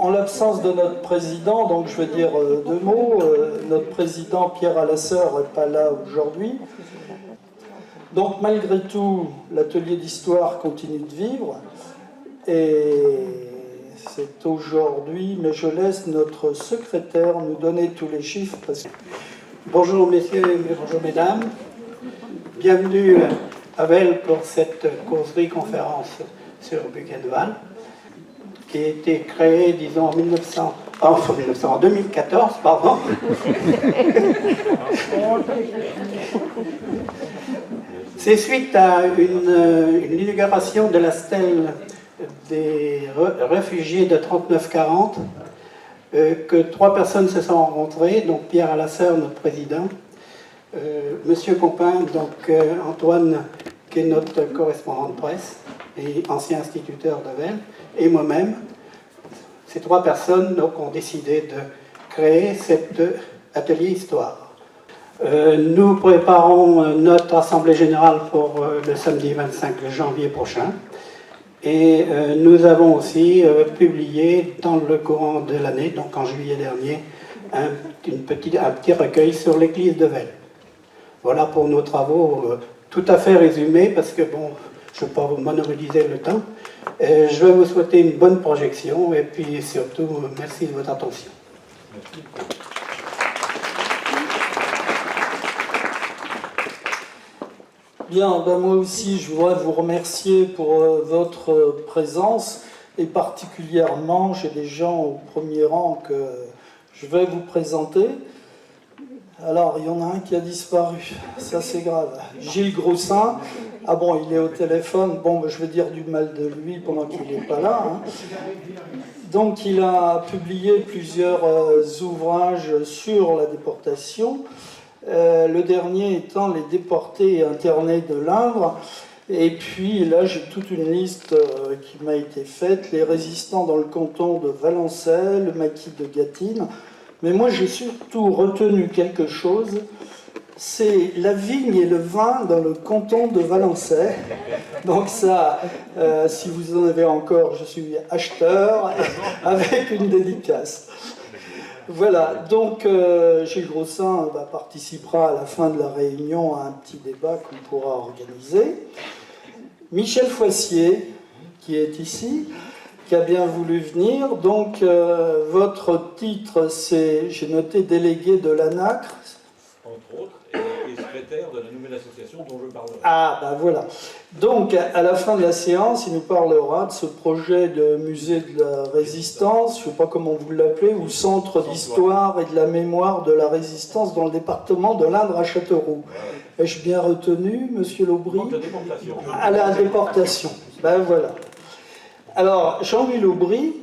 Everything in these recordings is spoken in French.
en l'absence de notre président, donc je vais dire deux mots. Notre président Pierre Alasseur n'est pas là aujourd'hui. Donc malgré tout, l'atelier d'histoire continue de vivre. Et c'est aujourd'hui, mais je laisse notre secrétaire nous donner tous les chiffres. Bonjour messieurs et bonjour mesdames. Bienvenue à Vel pour cette causerie conférence sur Buchenwald, qui a été créée, disons, en 2014, pardon. C'est suite à une inauguration de la stèle des réfugiés de 39-40 que trois personnes se sont rencontrées, donc Pierre Alasseur, notre président, Monsieur Compin, donc Antoine, qui est notre correspondant de presse et ancien instituteur de Vel, et moi-même. Ces trois personnes donc, ont décidé de créer cet atelier histoire. Nous préparons notre assemblée générale pour le samedi 25 janvier prochain. Et nous avons aussi publié dans le courant de l'année, donc en juillet dernier, un petit recueil sur l'église de Vel. Voilà pour nos travaux tout à fait résumés, parce que bon, je ne vais pas vous monopoliser le temps. Je vais vous souhaiter une bonne projection et puis surtout, merci de votre attention. Merci. Bien, ben moi aussi, je voudrais vous remercier pour votre présence et particulièrement, j'ai des gens au premier rang que je vais vous présenter. Alors, il y en a un qui a disparu, ça c'est grave. Gilles Groussin, ah bon, il est au téléphone, bon, ben, je vais dire du mal de lui pendant qu'il n'est pas là. Hein. Donc, il a publié plusieurs ouvrages sur la déportation. Le dernier étant Les déportés et internés de l'Indre. Et puis là, j'ai toute une liste qui m'a été faite. Les résistants dans le canton de Valençay, le maquis de Gâtine. Mais moi, j'ai surtout retenu quelque chose. C'est la vigne et le vin dans le canton de Valençay. Donc ça, si vous en avez encore, je suis acheteur avec une dédicace. Voilà, donc Gilles Groussin participera à la fin de la réunion à un petit débat qu'on pourra organiser. Michel Foissier, qui est ici, qui a bien voulu venir. Donc votre titre, c'est, j'ai noté, délégué de l'ANACRE. Entre autres, et secrétaire de la nouvelle association dont je parlerai. Ah, ben voilà. Donc, à la fin de la séance, il nous parlera de ce projet de musée de la résistance, je ne sais pas comment vous l'appelez, ou centre d'histoire et de la mémoire de la résistance dans le département de l'Indre à Châteauroux. Ai-je bien retenu, monsieur Laubry? À la déportation. Ben voilà. Alors, Jean-Louis Laubry,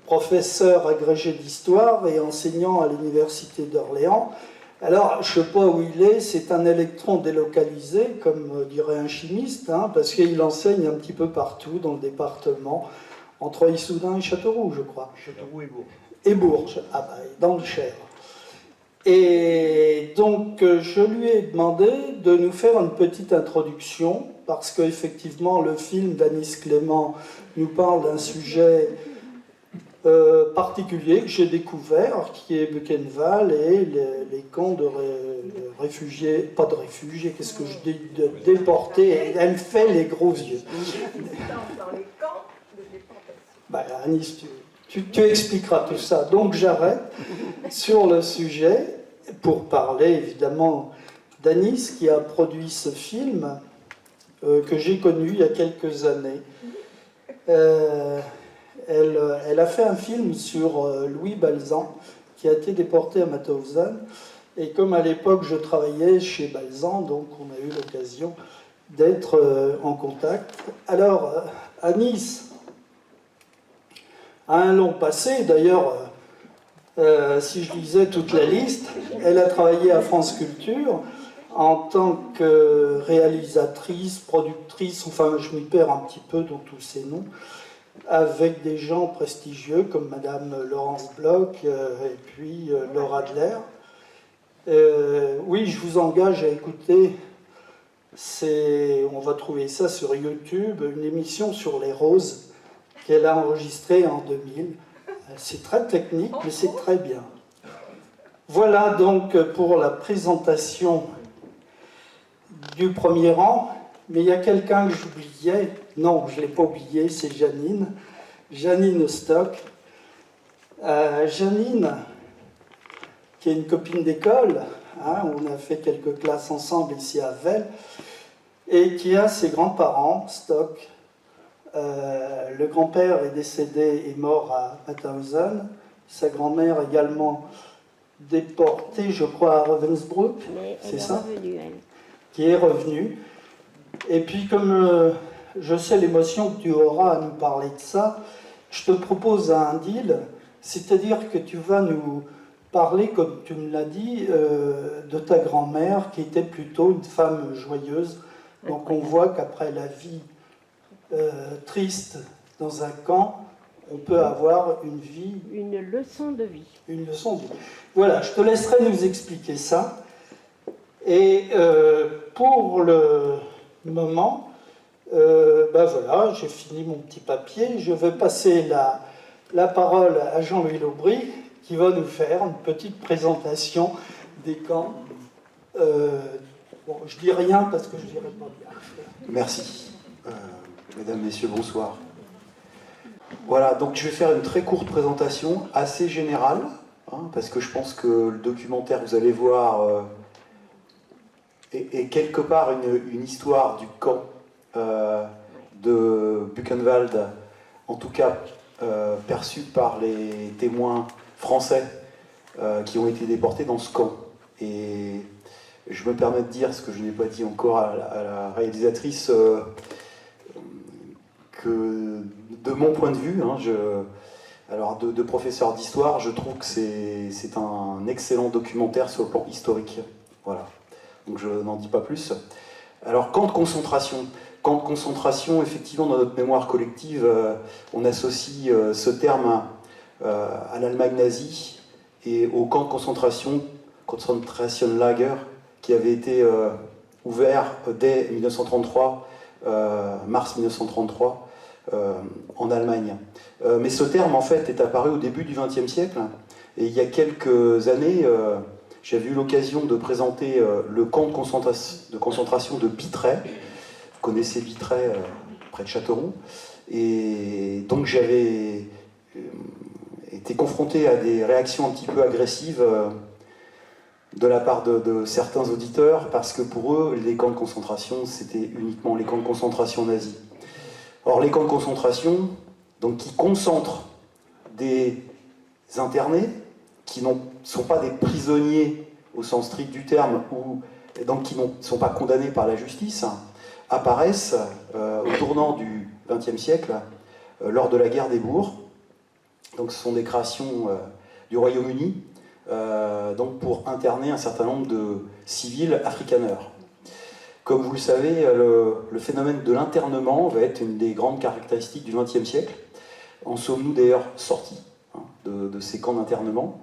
professeur agrégé d'histoire et enseignant à l'université d'Orléans. Alors, je ne sais pas où il est, c'est un électron délocalisé, comme dirait un chimiste, hein, parce qu'il enseigne un petit peu partout dans le département, entre Issoudun et Châteauroux, je crois. Châteauroux et Bourges. Et Bourges, ah ben, dans le Cher. Et donc, je lui ai demandé de nous faire une petite introduction, parce qu'effectivement, le film d'Anis Clément nous parle d'un sujet particulier que j'ai découvert, qui est Buchenwald et les camps de réfugiés, pas de réfugiés, qu'est-ce que je dis, de déportés, elle me fait les gros yeux. Dans les camps de déportation. Ben, Anis, tu expliqueras tout ça. Donc j'arrête sur le sujet pour parler évidemment d'Anis qui a produit ce film que j'ai connu il y a quelques années. Elle a fait un film sur Louis Balzan, qui a été déporté à Mauthausen. Et comme à l'époque, je travaillais chez Balzan, donc on a eu l'occasion d'être en contact. Alors, Anis a un long passé. D'ailleurs, si je lisais toute la liste, elle a travaillé à France Culture en tant que réalisatrice, productrice, enfin, je m'y perds un petit peu dans tous ces noms, avec des gens prestigieux comme Madame Laurence Bloch et puis Laura Adler. Oui, je vous engage à écouter, on va trouver ça sur YouTube, une émission sur les roses qu'elle a enregistré en 2000. C'est très technique, mais c'est très bien. Voilà donc pour la présentation du premier rang. Mais il y a quelqu'un que j'oubliais. Non, je ne l'ai pas oublié, c'est Janine. Janine Stock. Janine, qui est une copine d'école, hein, on a fait quelques classes ensemble ici à Vels, et qui a ses grands-parents, Stock. Le grand-père est décédé, est mort à Mauthausen. Sa grand-mère également déportée, je crois, à Ravensbrück, c'est ça, revenue, elle. qui est revenue. Et puis, comme je sais l'émotion que tu auras à nous parler de ça, je te propose un deal, c'est-à-dire que tu vas nous parler, comme tu me l'as dit, de ta grand-mère, qui était plutôt une femme joyeuse. Donc on voit qu'après la vie triste dans un camp, on peut avoir une vie... Une leçon de vie. Une leçon de vie. Voilà, je te laisserai nous expliquer ça. Et pour le moment, ben voilà, j'ai fini mon petit papier. Je vais passer la parole à Jean-Louis Laubry, qui va nous faire une petite présentation des camps. Bon, je dis rien parce que je dirai pas bien. Merci. Mesdames, Messieurs, bonsoir. Voilà, donc je vais faire une très courte présentation, assez générale, hein, parce que je pense que le documentaire, vous allez voir, est quelque part une histoire du camp de Buchenwald, en tout cas perçue par les témoins français qui ont été déportés dans ce camp. Et je me permets de dire, ce que je n'ai pas dit encore à la réalisatrice, que de mon point de vue, hein, alors de professeur d'histoire, je trouve que c'est un excellent documentaire sur le plan historique. Voilà. Donc je n'en dis pas plus. Alors, camp de concentration. Camp de concentration, effectivement, dans notre mémoire collective, on associe ce terme à l'Allemagne nazie et au camp de concentration, Concentration Lager, qui avait été ouvert dès 1933, mars 1933, en Allemagne. Mais ce terme, en fait, est apparu au début du XXe siècle. Et il y a quelques années, j'avais eu l'occasion de présenter le camp de concentration de Bitray. Vous connaissez Bitray, près de Châteauroux. Et donc j'avais été confronté à des réactions un petit peu agressives de la part de certains auditeurs, parce que pour eux, les camps de concentration, c'était uniquement les camps de concentration nazis. Or, les camps de concentration, donc, qui concentrent des internés, qui ne sont pas des prisonniers au sens strict du terme, ou donc qui ne sont pas condamnés par la justice, apparaissent au tournant du XXe siècle, lors de la guerre des bourgs. Donc, ce sont des créations du Royaume-Uni, donc pour interner un certain nombre de civils afrikaners. Comme vous le savez, le phénomène de l'internement va être une des grandes caractéristiques du XXe siècle. En sommes-nous d'ailleurs sortis de ces camps d'internement.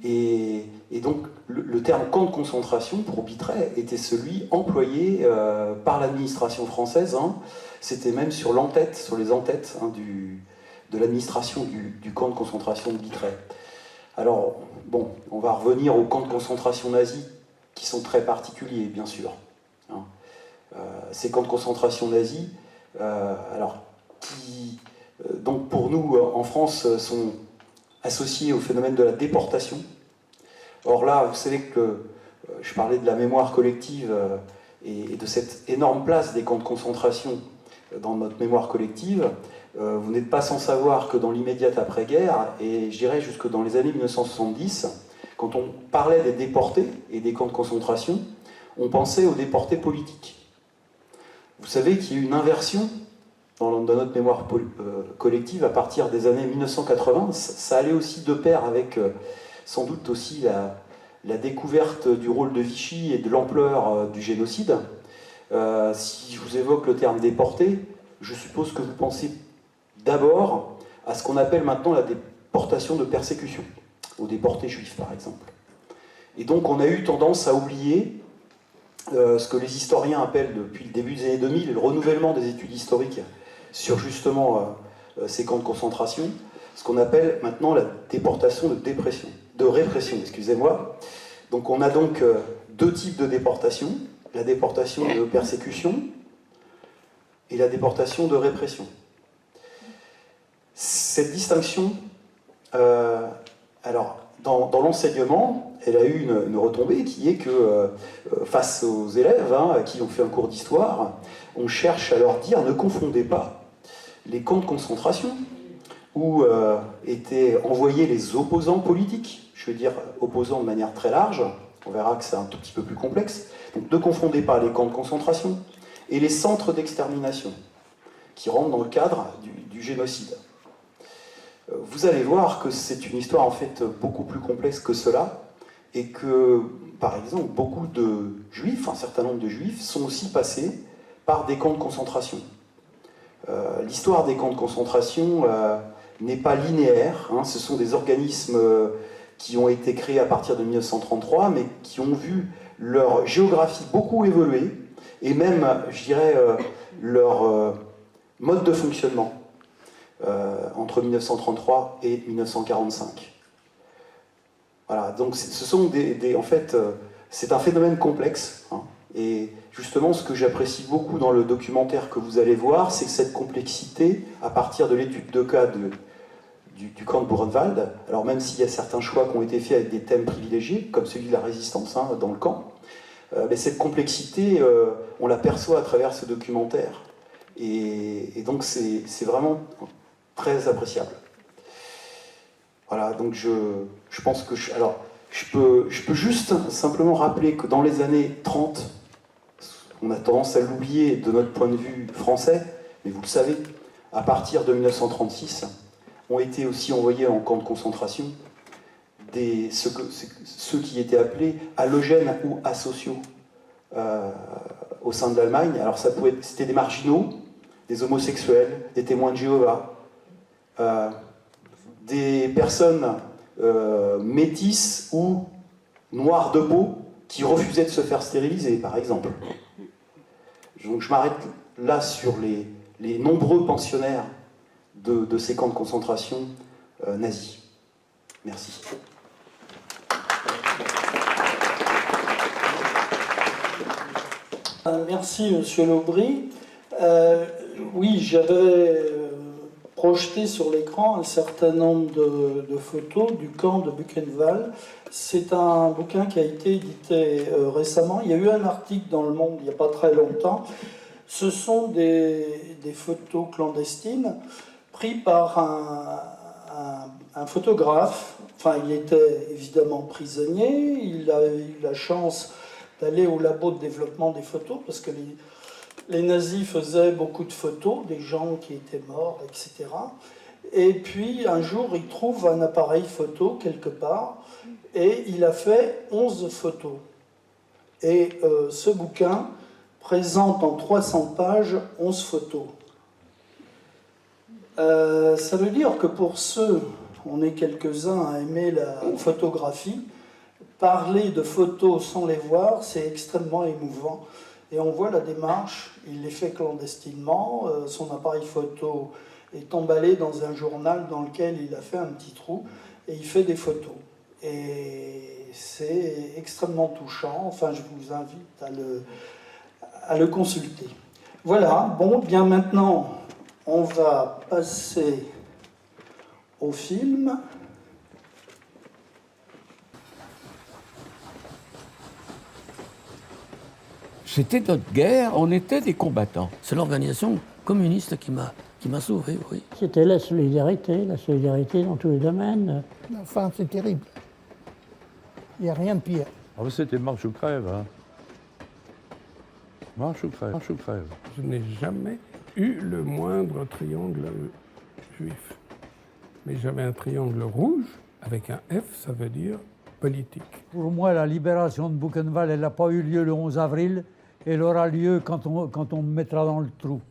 Et donc le terme camp de concentration pour Bitray était celui employé par l'administration française. C'était même sur l'entête, sur les entêtes de l'administration du camp de concentration de Bitray. Alors, bon, on va revenir aux camps de concentration nazis qui sont très particuliers, bien sûr. Ces camps de concentration nazis, qui, donc pour nous, en France, sont associés au phénomène de la déportation. Or là, vous savez que je parlais de la mémoire collective et de cette énorme place des camps de concentration dans notre mémoire collective. Vous n'êtes pas sans savoir que dans l'immédiate après-guerre, et je dirais jusque dans les années 1970, quand on parlait des déportés et des camps de concentration, on pensait aux déportés politiques. Vous savez qu'il y a eu une inversion dans notre mémoire collective à partir des années 1980. Ça allait aussi de pair avec sans doute aussi la découverte du rôle de Vichy et de l'ampleur du génocide. Si je vous évoque le terme déporté, je suppose que vous pensez d'abord à ce qu'on appelle maintenant la déportation de persécution, aux déportés juifs par exemple. Et donc on a eu tendance à oublier ce que les historiens appellent depuis le début des années 2000 le renouvellement des études historiques sur justement ces camps de concentration, ce qu'on appelle maintenant la déportation de répression, excusez-moi. Donc on a donc deux types de déportation, la déportation de persécution et la déportation de répression. Cette distinction, alors dans l'enseignement, elle a eu une retombée qui est que face aux élèves à qui on fait un cours d'histoire, on cherche à leur dire ne confondez pas les camps de concentration où étaient envoyés les opposants politiques, je veux dire opposants de manière très large, on verra que c'est un tout petit peu plus complexe, donc ne confondez pas les camps de concentration et les centres d'extermination qui rentrent dans le cadre du génocide. Vous allez voir que c'est une histoire en fait beaucoup plus complexe que cela, et que, par exemple, beaucoup de juifs, un certain nombre de juifs, sont aussi passés par des camps de concentration. L'histoire des camps de concentration n'est pas linéaire, hein, ce sont des organismes qui ont été créés à partir de 1933, mais qui ont vu leur géographie beaucoup évoluer, et même, je dirais, leur mode de fonctionnement entre 1933 et 1945. Voilà, donc ce sont en fait, c'est un phénomène complexe, hein, et justement, ce que j'apprécie beaucoup dans le documentaire que vous allez voir, c'est cette complexité, à partir de l'étude de cas du camp de Buchenwald, alors même s'il y a certains choix qui ont été faits avec des thèmes privilégiés, comme celui de la résistance hein, dans le camp, mais cette complexité, on l'aperçoit à travers ce documentaire, et donc c'est vraiment très appréciable. Voilà, donc je pense que... je peux juste simplement rappeler que dans les années 30, on a tendance à l'oublier de notre point de vue français, mais vous le savez, à partir de 1936, ont été aussi envoyés en camp de concentration ceux qui étaient appelés halogènes ou asociaux au sein de l'Allemagne. Alors c'était des marginaux, des homosexuels, des témoins de Jéhovah, des personnes métisses ou noires de peau qui refusaient de se faire stériliser, par exemple. Donc je m'arrête là sur les nombreux pensionnaires de ces camps de concentration nazis. Merci. Merci, Monsieur Laubry. Oui, j'avais projeté sur l'écran un certain nombre de photos du camp de Buchenwald. C'est un bouquin qui a été édité récemment. Il y a eu un article dans Le Monde il n'y a pas très longtemps. Ce sont des photos clandestines prises par un photographe. Enfin, il était évidemment prisonnier. Il a eu la chance d'aller au labo de développement des photos parce que les nazis faisaient beaucoup de photos, des gens qui étaient morts, etc. Et puis, un jour, il trouve un appareil photo quelque part et il a fait 11 photos. Et ce bouquin présente en 300 pages 11 photos. Ça veut dire que pour ceux, on est quelques-uns à aimer la photographie, parler de photos sans les voir, c'est extrêmement émouvant. Et on voit la démarche, il les fait clandestinement, son appareil photo est emballé dans un journal dans lequel il a fait un petit trou, et il fait des photos. Et c'est extrêmement touchant, enfin je vous invite à le consulter. Voilà, bon, bien maintenant, on va passer au film. C'était notre guerre, on était des combattants. C'est l'organisation communiste qui m'a sauvé, oui. C'était la solidarité dans tous les domaines. Enfin, c'est terrible. Il n'y a rien de pire. Ah, c'était marche ou crève. Hein. Marche ou crève, marche ou crève. Je n'ai jamais eu le moindre triangle juif. Mais j'avais un triangle rouge avec un F, ça veut dire politique. Pour moi, la libération de Buchenwald, elle n'a pas eu lieu le 11 avril. Elle aura lieu quand on me mettra dans le trou.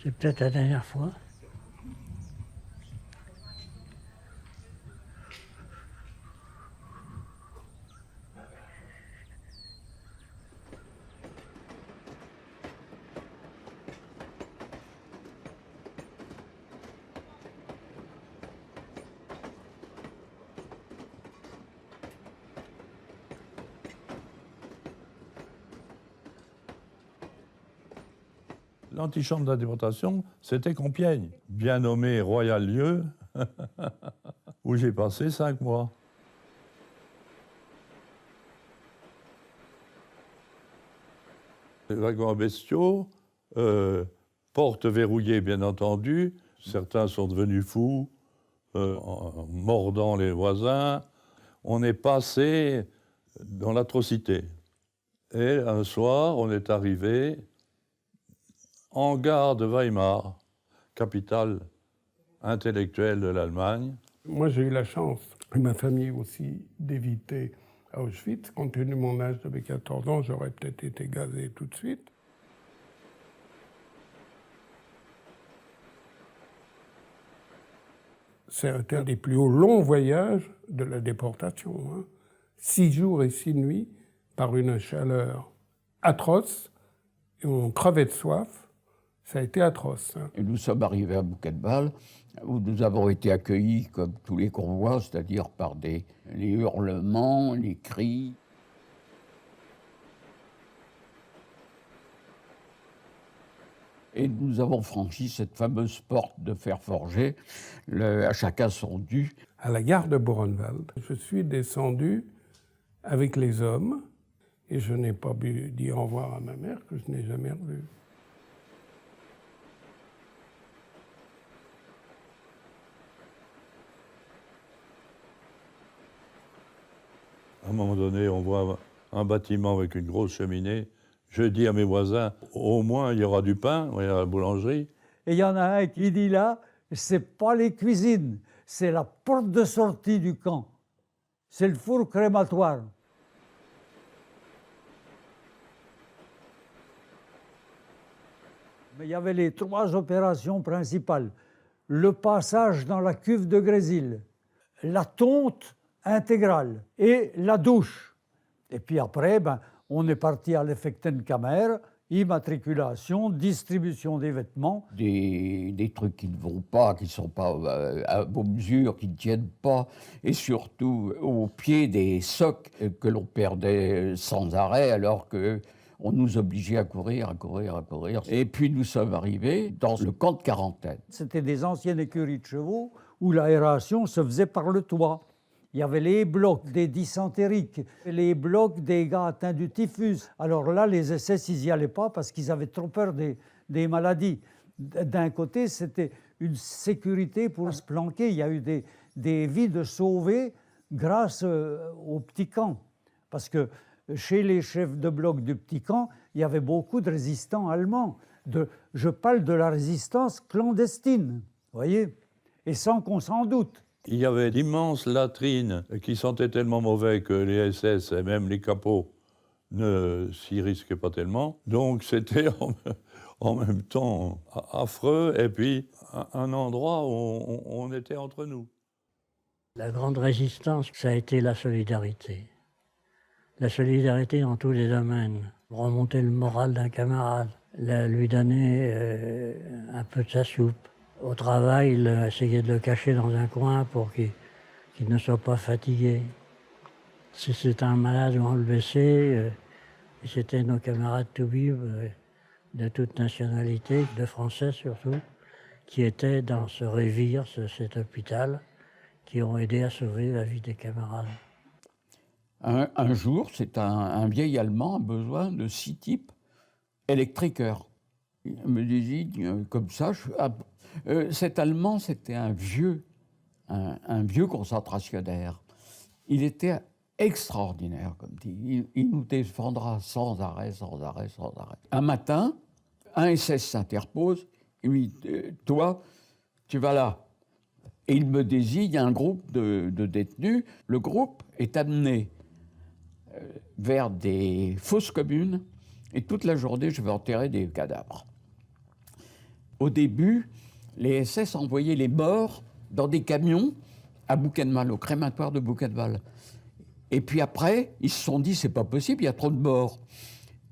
C'est peut-être la dernière fois. L'antichambre de la déportation, c'était Compiègne, bien nommé Royal Lieu, où j'ai passé 5 mois. Les wagons à bestiaux, portes verrouillées bien entendu, certains sont devenus fous, en mordant les voisins. On est passé dans l'atrocité. Et un soir, on est arrivé en gare de Weimar, capitale intellectuelle de l'Allemagne. Moi, j'ai eu la chance, et ma famille aussi, d'éviter Auschwitz. Compte tenu de mon âge, j'avais 14 ans, j'aurais peut-être été gazé tout de suite. C'est un des plus longs voyages de la déportation. 6 jours et 6 nuits par une chaleur atroce, et on crevait de soif. Ça a été atroce. Et nous sommes arrivés à Buchenwald, où nous avons été accueillis comme tous les convois, c'est-à-dire par les hurlements, les cris. Et nous avons franchi cette fameuse porte de fer forgé, à chacun son dû. À la gare de Buchenwald, je suis descendu avec les hommes et je n'ai pas pu dire au revoir à ma mère que je n'ai jamais revue. À un moment donné, on voit un bâtiment avec une grosse cheminée. Je dis à mes voisins, au moins il y aura du pain, il y a la boulangerie. Et il y en a un qui dit là, c'est pas les cuisines, c'est la porte de sortie du camp. C'est le four crématoire. Mais il y avait les 3 opérations principales. Le passage dans la cuve de Grésil, la tonte intégrale et la douche. Et puis après, on est parti à l'Effektenkammer, immatriculation, distribution des vêtements. Des trucs qui ne vont pas, qui ne sont pas à vos mesures, qui ne tiennent pas, et surtout au pied des socs que l'on perdait sans arrêt, alors qu'on nous obligeait à courir. Et puis nous sommes arrivés dans le camp de quarantaine. C'était des anciennes écuries de chevaux où l'aération se faisait par le toit. Il y avait les blocs des dysentériques, les blocs des gars atteints du typhus. Alors là, les SS, ils n'y allaient pas parce qu'ils avaient trop peur des maladies. D'un côté, c'était une sécurité pour se planquer. Il y a eu des vies de sauvées grâce au petit camp. Parce que chez les chefs de bloc du petit camp, il y avait beaucoup de résistants allemands. Je parle de la résistance clandestine, voyez, et sans qu'on s'en doute. Il y avait d'immenses latrines qui sentaient tellement mauvais que les SS et même les capots ne s'y risquaient pas tellement. Donc c'était en même temps affreux et puis un endroit où on était entre nous. La grande résistance, ça a été la solidarité. La solidarité dans tous les domaines. Remonter le moral d'un camarade, lui donner un peu de sa soupe. Au travail, il essayait de le cacher dans un coin pour qu'il ne soit pas fatigué. Si c'était un malade ou un blessé, c'était nos camarades toubibs de toute nationalité, de Français surtout, qui étaient dans ce révire, cet hôpital, qui ont aidé à sauver la vie des camarades. Un jour, c'est un vieil Allemand a besoin de 6 types électriqueurs. Il me désigne comme ça. Cet Allemand, c'était un vieux concentrationnaire. Il était extraordinaire, comme dit. Il nous défendra sans arrêt. Un matin, un SS s'interpose. Il me dit, toi, tu vas là. Et il me désigne un groupe de détenus. Le groupe est amené vers des fosses communes. Et toute la journée, je vais enterrer des cadavres. Au début, les SS envoyaient les morts dans des camions à Buchenwald, au crématoire de Buchenwald. Et puis après, ils se sont dit, c'est pas possible, il y a trop de morts.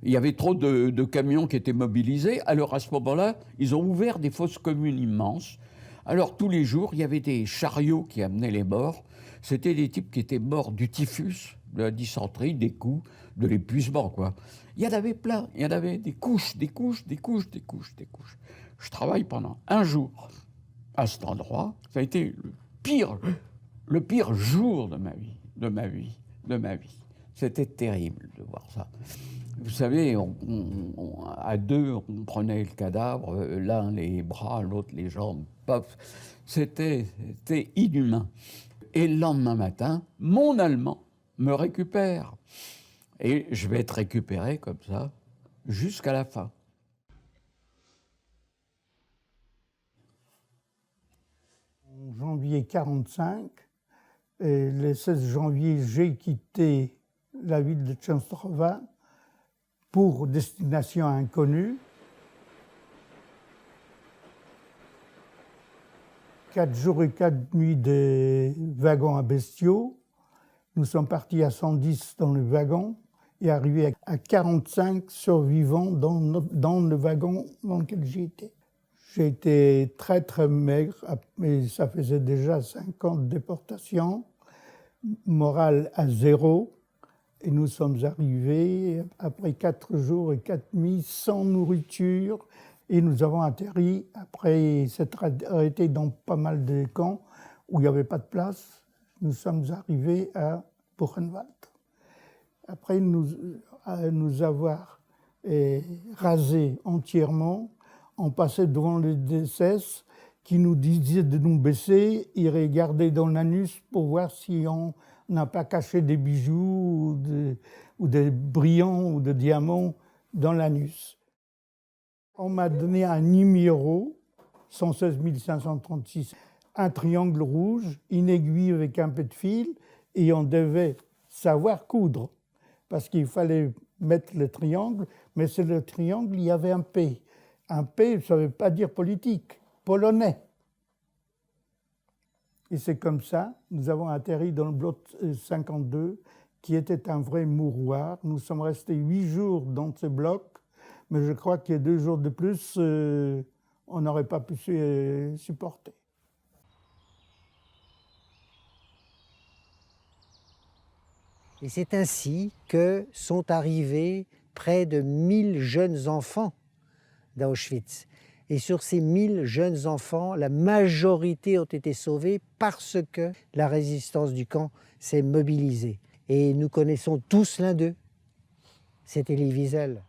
Il y avait trop de camions qui étaient mobilisés. Alors à ce moment-là, ils ont ouvert des fosses communes immenses. Alors tous les jours, il y avait des chariots qui amenaient les morts. C'était des types qui étaient morts du typhus, de la dysenterie, des coups, de l'épuisement, quoi. Il y en avait plein, il y en avait des couches, des couches, des couches, des couches, des couches. Je travaille pendant un jour à cet endroit. Ça a été le pire jour de ma vie, de ma vie, de ma vie. C'était terrible de voir ça. Vous savez, à deux, on prenait le cadavre, l'un les bras, l'autre les jambes, paf. C'était inhumain. Et le lendemain matin, mon Allemand me récupère. Et je vais être récupéré comme ça jusqu'à la fin. En janvier 1945, et le 16 janvier, j'ai quitté la ville de Częstochowa pour destination inconnue. 4 jours et 4 nuits de wagons à bestiaux. Nous sommes partis à 110 dans le wagon et arrivés à 45 survivants dans le wagon dans lequel j'étais. J'ai été très très maigre, mais ça faisait déjà 50 déportations, morale à 0. Et nous sommes arrivés après 4 jours et 4 nuits sans nourriture. Et nous avons atterri, après s'être arrêtés dans pas mal de camps où il n'y avait pas de place, nous sommes arrivés à Buchenwald. Après nous avoir rasés entièrement, on passait devant les DSS qui nous disaient de nous baisser et regarder dans l'anus pour voir si on n'a pas caché des bijoux ou des brillants ou des diamants dans l'anus. On m'a donné un numéro, 116 536, un triangle rouge, une aiguille avec un peu de fil, et on devait savoir coudre, parce qu'il fallait mettre le triangle, mais c'est le triangle, il y avait un P. Un P, ça ne veut pas dire politique, polonais. Et c'est comme ça, nous avons atterri dans le bloc 52, qui était un vrai mouroir. Nous sommes restés 8 jours dans ce bloc, mais je crois qu'il y a 2 jours de plus, on n'aurait pas pu supporter. Et c'est ainsi que sont arrivés près de 1000 jeunes enfants d'Auschwitz. Et sur ces 1000 jeunes enfants, la majorité ont été sauvés parce que la résistance du camp s'est mobilisée. Et nous connaissons tous l'un d'eux, c'était Elie Wiesel.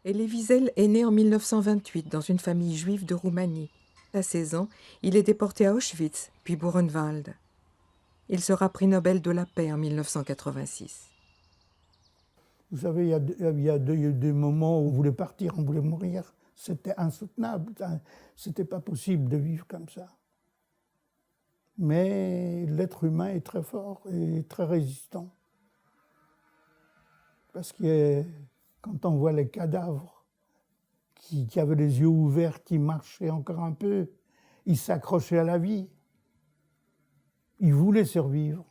Elie Wiesel est né en 1928 dans une famille juive de Roumanie. À 16 ans, il est déporté à Auschwitz, puis Buchenwald. Il sera prix Nobel de la paix en 1986. Vous savez, il y a des moments où on voulait partir, on voulait mourir. C'était insoutenable, c'était pas possible de vivre comme ça. Mais l'être humain est très fort et très résistant. Parce que quand on voit les cadavres qui avaient les yeux ouverts, qui marchaient encore un peu, ils s'accrochaient à la vie. Ils voulaient survivre.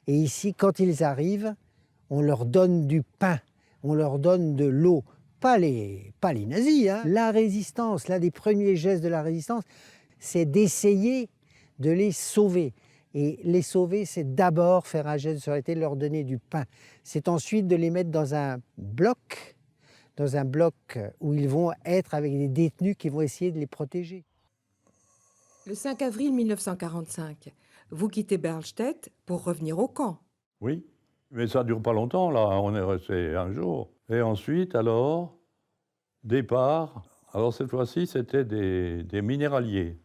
Et ici, quand ils arrivent, on leur donne du pain, on leur donne de l'eau. Pas les nazis, hein. La résistance, l'un des premiers gestes de la résistance, c'est d'essayer de les sauver. Et les sauver, c'est d'abord faire un geste de solidarité, leur donner du pain. C'est ensuite de les mettre dans un bloc où ils vont être avec des détenus qui vont essayer de les protéger. Le 5 avril 1945, vous quittez Berlstedt pour revenir au camp. Oui, mais ça ne dure pas longtemps, là. On est resté un jour. Et ensuite, alors, départ. Alors, cette fois-ci, c'était des minéraliers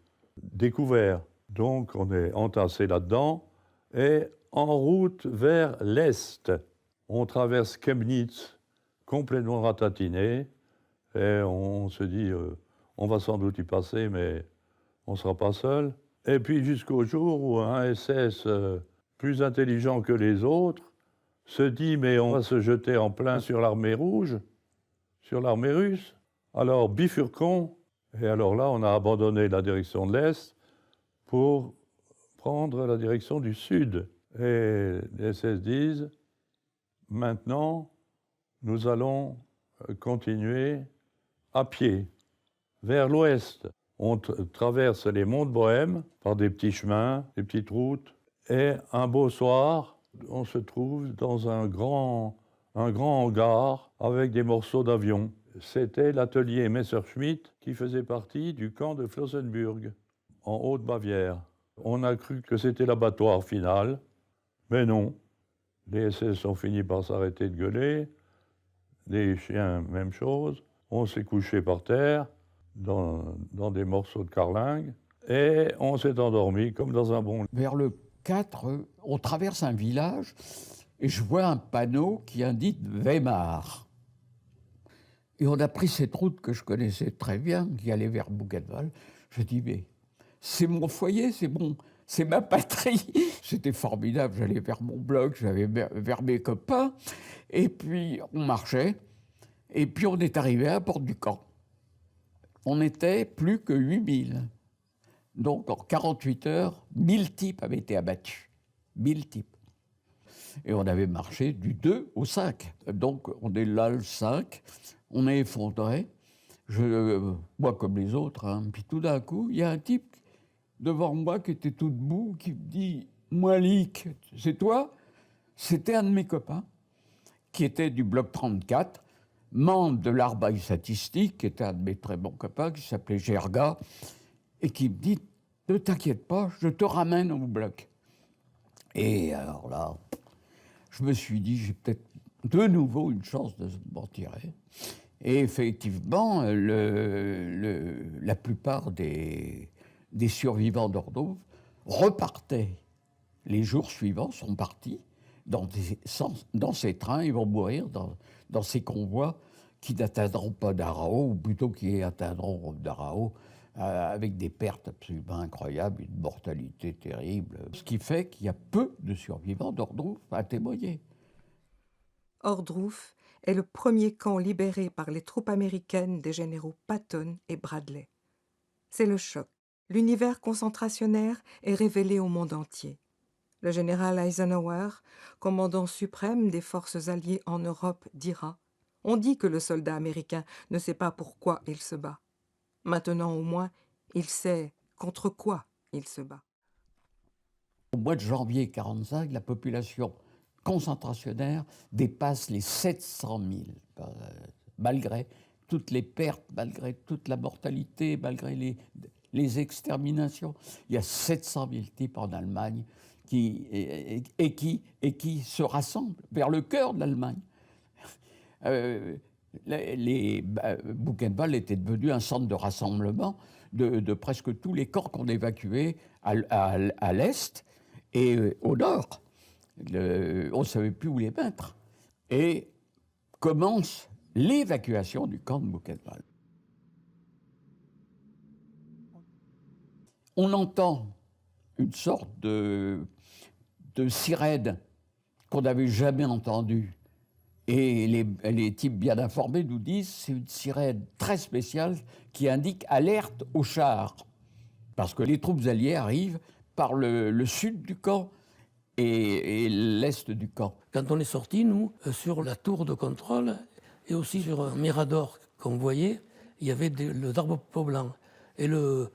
découverts. Donc, on est entassé là-dedans. Et en route vers l'est, on traverse Chemnitz, complètement ratatiné. Et on se dit, on va sans doute y passer, mais on ne sera pas seul. Et puis, jusqu'au jour où un SS plus intelligent que les autres se dit, mais on va se jeter en plein sur l'armée rouge, sur l'armée russe. Alors, bifurquons. Et alors là, on a abandonné la direction de l'Est pour prendre la direction du Sud. Et les SS disent, maintenant, nous allons continuer à pied, vers l'Ouest. On traverse les monts de Bohême par des petits chemins, des petites routes. Et un beau soir, on se trouve dans un grand hangar avec des morceaux d'avion. C'était l'atelier Messerschmitt qui faisait partie du camp de Flossenbürg, en Haute-Bavière. On a cru que c'était l'abattoir final, mais non. Les SS ont fini par s'arrêter de gueuler, les chiens, même chose. On s'est couché par terre, dans des morceaux de carlingue, et on s'est endormi comme dans un bon lit. Vers le 4, on traverse un village et je vois un panneau qui indique Weimar. Et on a pris cette route que je connaissais très bien, qui allait vers Buchenwald. Je dis, mais c'est mon foyer, c'est ma patrie. C'était formidable, j'allais vers mon bloc, j'allais vers mes copains. Et puis on marchait, et puis on est arrivé à la porte du camp. On n'était plus que 8000. Donc en 48 heures, 1000 types avaient été abattus. 1000 types. Et on avait marché du 2 au 5. Donc on est là le 5, on est effondré. Moi comme les autres, hein. Puis tout d'un coup, il y a un type devant moi qui était tout debout, qui me dit « Malik, c'est toi ?» C'était un de mes copains, qui était du bloc 34, membre de l'Arbeil statistique, qui était un de mes très bons copains, qui s'appelait Gerga, et qui me dit « Ne t'inquiète pas, je te ramène au bloc. » Et alors là, je me suis dit, j'ai peut-être de nouveau une chance de m'en tirer. Et effectivement, la plupart des survivants d'Ordov repartaient. Les jours suivants sont partis dans ces trains, ils vont mourir dans ces convois qui n'atteindront pas Dachau, ou plutôt qui atteindront Dachau, avec des pertes absolument incroyables, une mortalité terrible. Ce qui fait qu'il y a peu de survivants d'Ordov à témoigner. Ohrdruf est le premier camp libéré par les troupes américaines des généraux Patton et Bradley. C'est le choc. L'univers concentrationnaire est révélé au monde entier. Le général Eisenhower, commandant suprême des forces alliées en Europe, dira « On dit que le soldat américain ne sait pas pourquoi il se bat. Maintenant, au moins, il sait contre quoi il se bat. » Au mois de janvier 1945, la population concentrationnaire dépasse les 700 000, malgré toutes les pertes, malgré toute la mortalité, malgré les exterminations. Il y a 700 000 types en Allemagne qui se rassemblent vers le cœur de l'Allemagne. Buchenwald était devenu un centre de rassemblement de presque tous les corps qu'on évacuait à l'est et au nord. On ne savait plus où les mettre. Et commence l'évacuation du camp de Buchenwald. On entend une sorte de sirène qu'on n'avait jamais entendue. Et les types bien informés nous disent que c'est une sirène très spéciale qui indique alerte aux chars. Parce que les troupes alliées arrivent par le sud du camp et l'est du camp. Quand on est sortis, nous, sur la tour de contrôle et aussi sur un mirador qu'on voyait, il y avait le drapeau blanc. Et le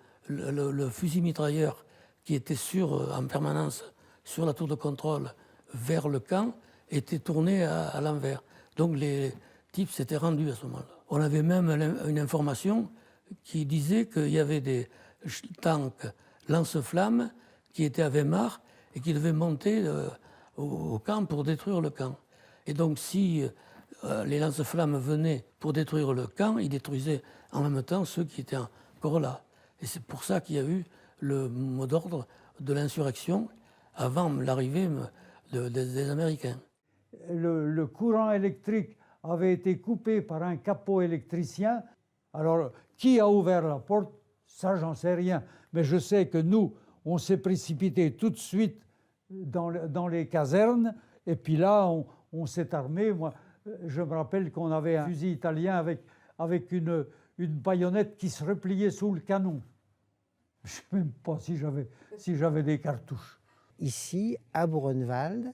fusil mitrailleur qui était en permanence sur la tour de contrôle vers le camp était tourné à l'envers. Donc les types s'étaient rendus à ce moment-là. On avait même une information qui disait qu'il y avait des tanks lance-flammes qui étaient à Weimar et qui devaient monter au camp pour détruire le camp. Et donc si les lance-flammes venaient pour détruire le camp, ils détruisaient en même temps ceux qui étaient encore là. Et c'est pour ça qu'il y a eu le mot d'ordre de l'insurrection avant l'arrivée des Américains. Le courant électrique avait été coupé par un capot électricien. Alors, qui a ouvert la porte? Ça, j'en sais rien. Mais je sais que nous, on s'est précipité tout de suite dans les casernes. Et puis là, on s'est armé. Moi, je me rappelle qu'on avait un fusil italien avec une baïonnette qui se repliait sous le canon. Je ne sais même pas si j'avais des cartouches. Ici, à Buchenwald,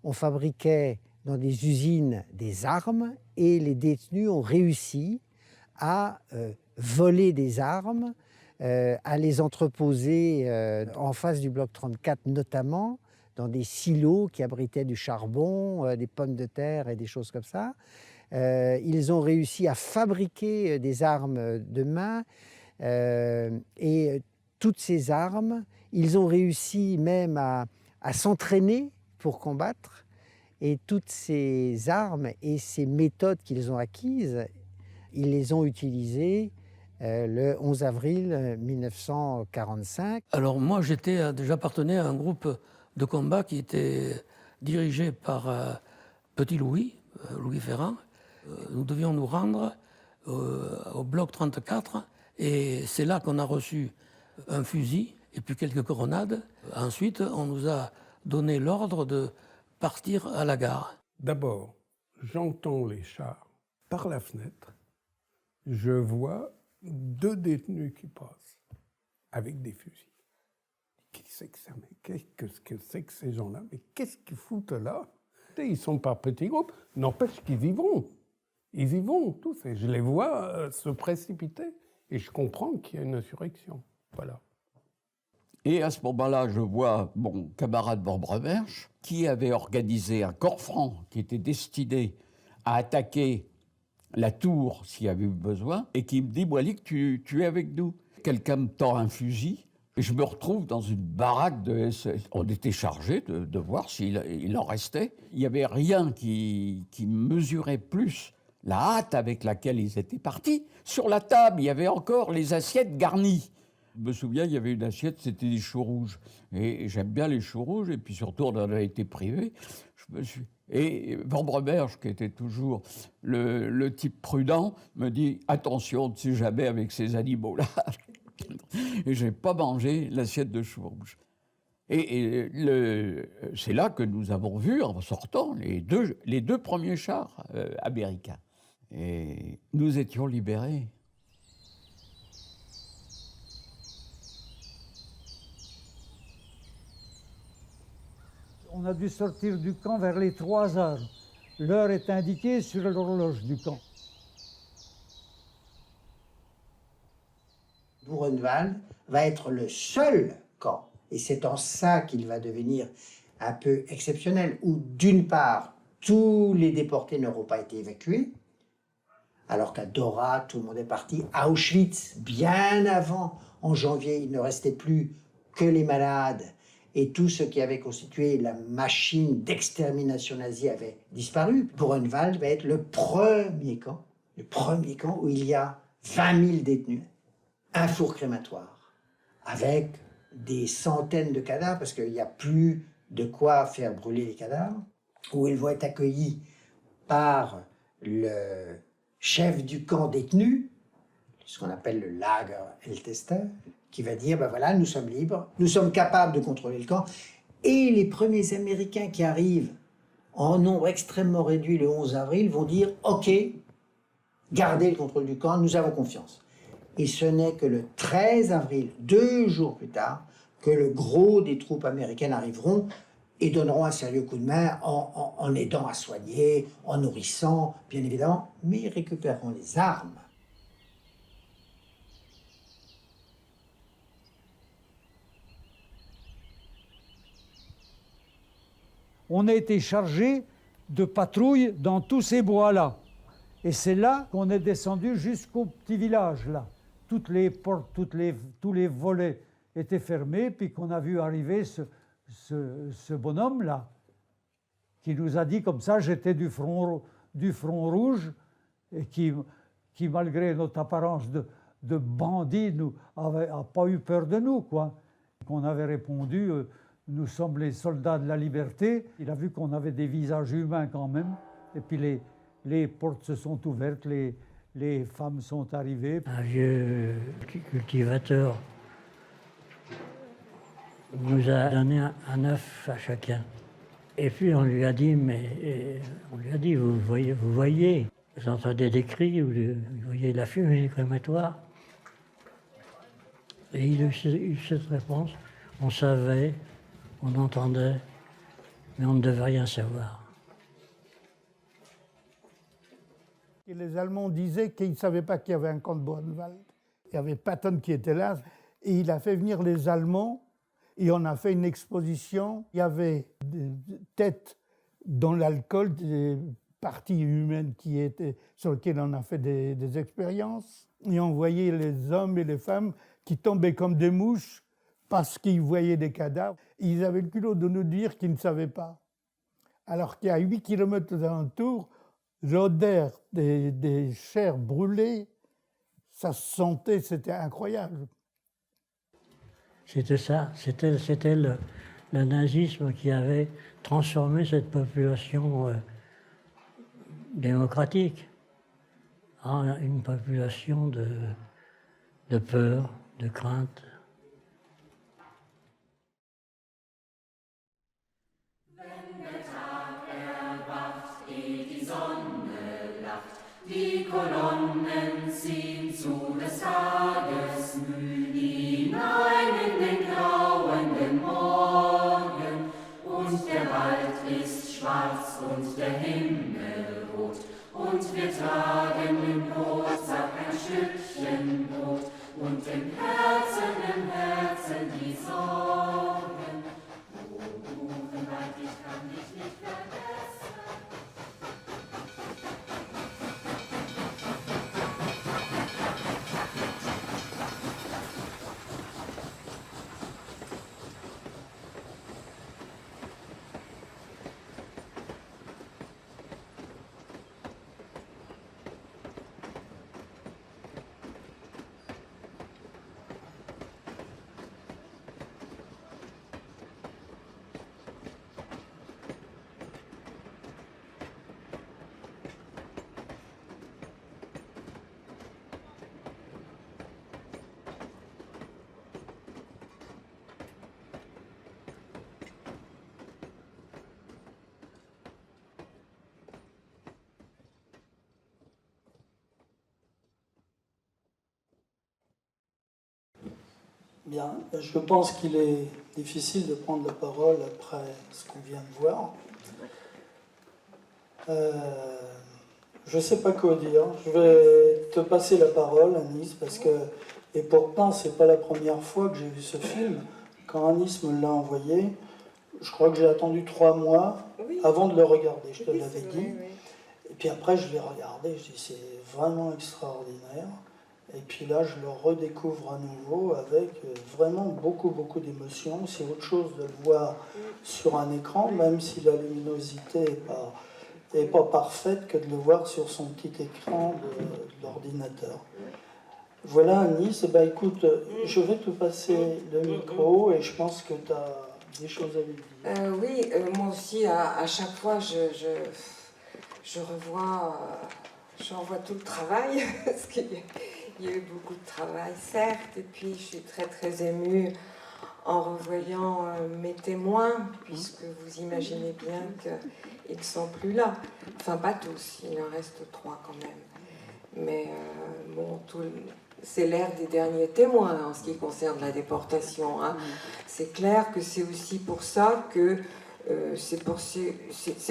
on fabriquait dans des usines des armes et les détenus ont réussi à voler des armes, à les entreposer en face du bloc 34 notamment, dans des silos qui abritaient du charbon, des pommes de terre et des choses comme ça. Ils ont réussi à fabriquer des armes de main et toutes ces armes, ils ont réussi même à s'entraîner pour combattre. Et toutes ces armes et ces méthodes qu'ils ont acquises, ils les ont utilisées le 11 avril 1945. Alors moi, j'appartenais à un groupe de combat qui était dirigé par Petit Louis, Louis Ferrand. Nous devions nous rendre au bloc 34 et c'est là qu'on a reçu un fusil et puis quelques grenades. Ensuite, on nous a donné l'ordre de partir à la gare. D'abord, j'entends les chars par la fenêtre. Je vois 2 détenus qui passent avec des fusils. Qu'est-ce que c'est que ces gens-là? Mais qu'est-ce qu'ils foutent là? Ils sont par petits groupes. N'empêche qu'ils y vont. Ils y vont tous. Et je les vois se précipiter. Et je comprends qu'il y a une insurrection. Voilà. Et à ce moment-là, je vois mon camarade Vambremersch qui avait organisé un corps franc qui était destiné à attaquer la tour s'il y avait eu besoin, et qui me dit « Boilic, tu es avec nous ». Quelqu'un me tend un fusil, et je me retrouve dans une baraque de SS. On était chargé de voir s'il en restait. Il n'y avait rien qui mesurait plus la hâte avec laquelle ils étaient partis. Sur la table, il y avait encore les assiettes garnies. Je me souviens, il y avait une assiette, c'était des choux rouges. Et j'aime bien les choux rouges, et puis surtout, on en a été privé. Et Vambremersch, qui était toujours le type prudent, me dit « Attention, on ne sait jamais avec ces animaux-là ». Et je n'ai pas mangé l'assiette de choux rouges. Et c'est là que nous avons vu, en sortant, les deux premiers chars américains. Et nous étions libérés. On a dû sortir du camp vers les 3 heures. L'heure est indiquée sur l'horloge du camp. Buchenwald va être le seul camp, et c'est en ça qu'il va devenir un peu exceptionnel, où d'une part, tous les déportés n'auront pas été évacués, alors qu'à Dora, tout le monde est parti. À Auschwitz, bien avant, en janvier, il ne restait plus que les malades, et tout ce qui avait constitué la machine d'extermination nazie avait disparu. Buchenwald va être le premier camp où il y a 20 000 détenus, un four crématoire, avec des centaines de cadavres, parce qu'il n'y a plus de quoi faire brûler les cadavres, où ils vont être accueillis par le chef du camp détenu, ce qu'on appelle le Lager Ältester, qui va dire, ben voilà, nous sommes libres, nous sommes capables de contrôler le camp. Et les premiers Américains qui arrivent en nombre extrêmement réduit le 11 avril vont dire, OK, gardez le contrôle du camp, nous avons confiance. Et ce n'est que le 13 avril, 2 jours plus tard, que le gros des troupes américaines arriveront et donneront un sérieux coup de main en aidant à soigner, en nourrissant, bien évidemment, mais ils récupéreront les armes. On a été chargé de patrouilles dans tous ces bois-là. Et c'est là qu'on est descendu jusqu'au petit village, là. Toutes les portes, tous les volets étaient fermés, puis qu'on a vu arriver ce bonhomme-là, qui nous a dit comme ça, j'étais du front rouge, et qui malgré notre apparence de bandits, n'a pas eu peur de nous, quoi. Qu'on avait répondu, nous sommes les soldats de la liberté. Il a vu qu'on avait des visages humains quand même, et puis les portes se sont ouvertes, les femmes sont arrivées. Un vieux cultivateur nous a donné un œuf à chacun. Et puis on lui a dit, vous voyez, vous entendez des cris, vous voyez la fumée du crématoire. Et il a eu cette réponse, on savait, on entendait, mais on ne devait rien savoir. Et les Allemands disaient qu'ils ne savaient pas qu'il y avait un camp de Buchenwald. Il y avait Patton qui était là, et il a fait venir les Allemands Et on a fait une exposition. Il y avait des têtes dans l'alcool, des parties humaines sur lesquelles on a fait des expériences. Et on voyait les hommes et les femmes qui tombaient comme des mouches parce qu'ils voyaient des cadavres. Ils avaient le culot de nous dire qu'ils ne savaient pas. Alors qu'à 8 km d'alentour, l'odeur des chairs brûlées, ça se sentait, c'était incroyable. C'était ça, c'était le nazisme qui avait transformé cette population démocratique en une population de peur, de crainte. Die Kolonnen ziehen zu des Tages hinein in den grauenden Morgen, und der Wald ist schwarz und der Himmel rot, und wir tragen im Brotsack ein Stückchen Brot, und im Herzen die Sorgen. O Buchenwald, ich kann dich nicht vergessen. Bien, je pense qu'il est difficile de prendre la parole après ce qu'on vient de voir. Je ne sais pas quoi dire. Je vais te passer la parole, Anis, parce que, et pourtant, ce n'est pas la première fois que j'ai vu ce film. Quand Anis me l'a envoyé, je crois que j'ai attendu 3 mois avant de le regarder, je te l'avais dit. Et puis après, je l'ai regardé, je dis c'est vraiment extraordinaire. Et puis là, je le redécouvre à nouveau avec vraiment beaucoup d'émotions. C'est autre chose de le voir sur un écran, même si la luminosité n'est pas parfaite, que de le voir sur son petit écran de l'ordinateur. Voilà, Anis. Ben, écoute, je vais te passer le micro et je pense que tu as des choses à lui dire. Oui, moi aussi, à chaque fois, je revois tout le travail, parce qu'il y a eu beaucoup de travail, certes, et puis je suis très émue en revoyant mes témoins, puisque vous imaginez bien qu'ils ne sont plus là. Enfin, pas tous, il en reste 3 quand même. Mais bon, c'est l'ère des derniers témoins en ce qui concerne la déportation. Hein. C'est clair que c'est aussi pour ça que c'est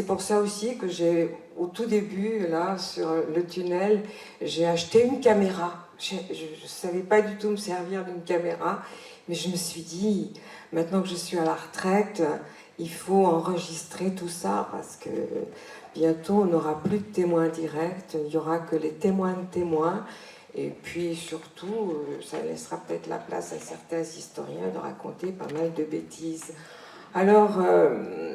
pour ça aussi que j'ai, au tout début, là, sur le tunnel, j'ai acheté une caméra. Je ne savais pas du tout me servir d'une caméra, mais je me suis dit, maintenant que je suis à la retraite, il faut enregistrer tout ça, parce que bientôt, on n'aura plus de témoins directs, il n'y aura que les témoins de témoins, et puis surtout, ça laissera peut-être la place à certains historiens de raconter pas mal de bêtises. Alors,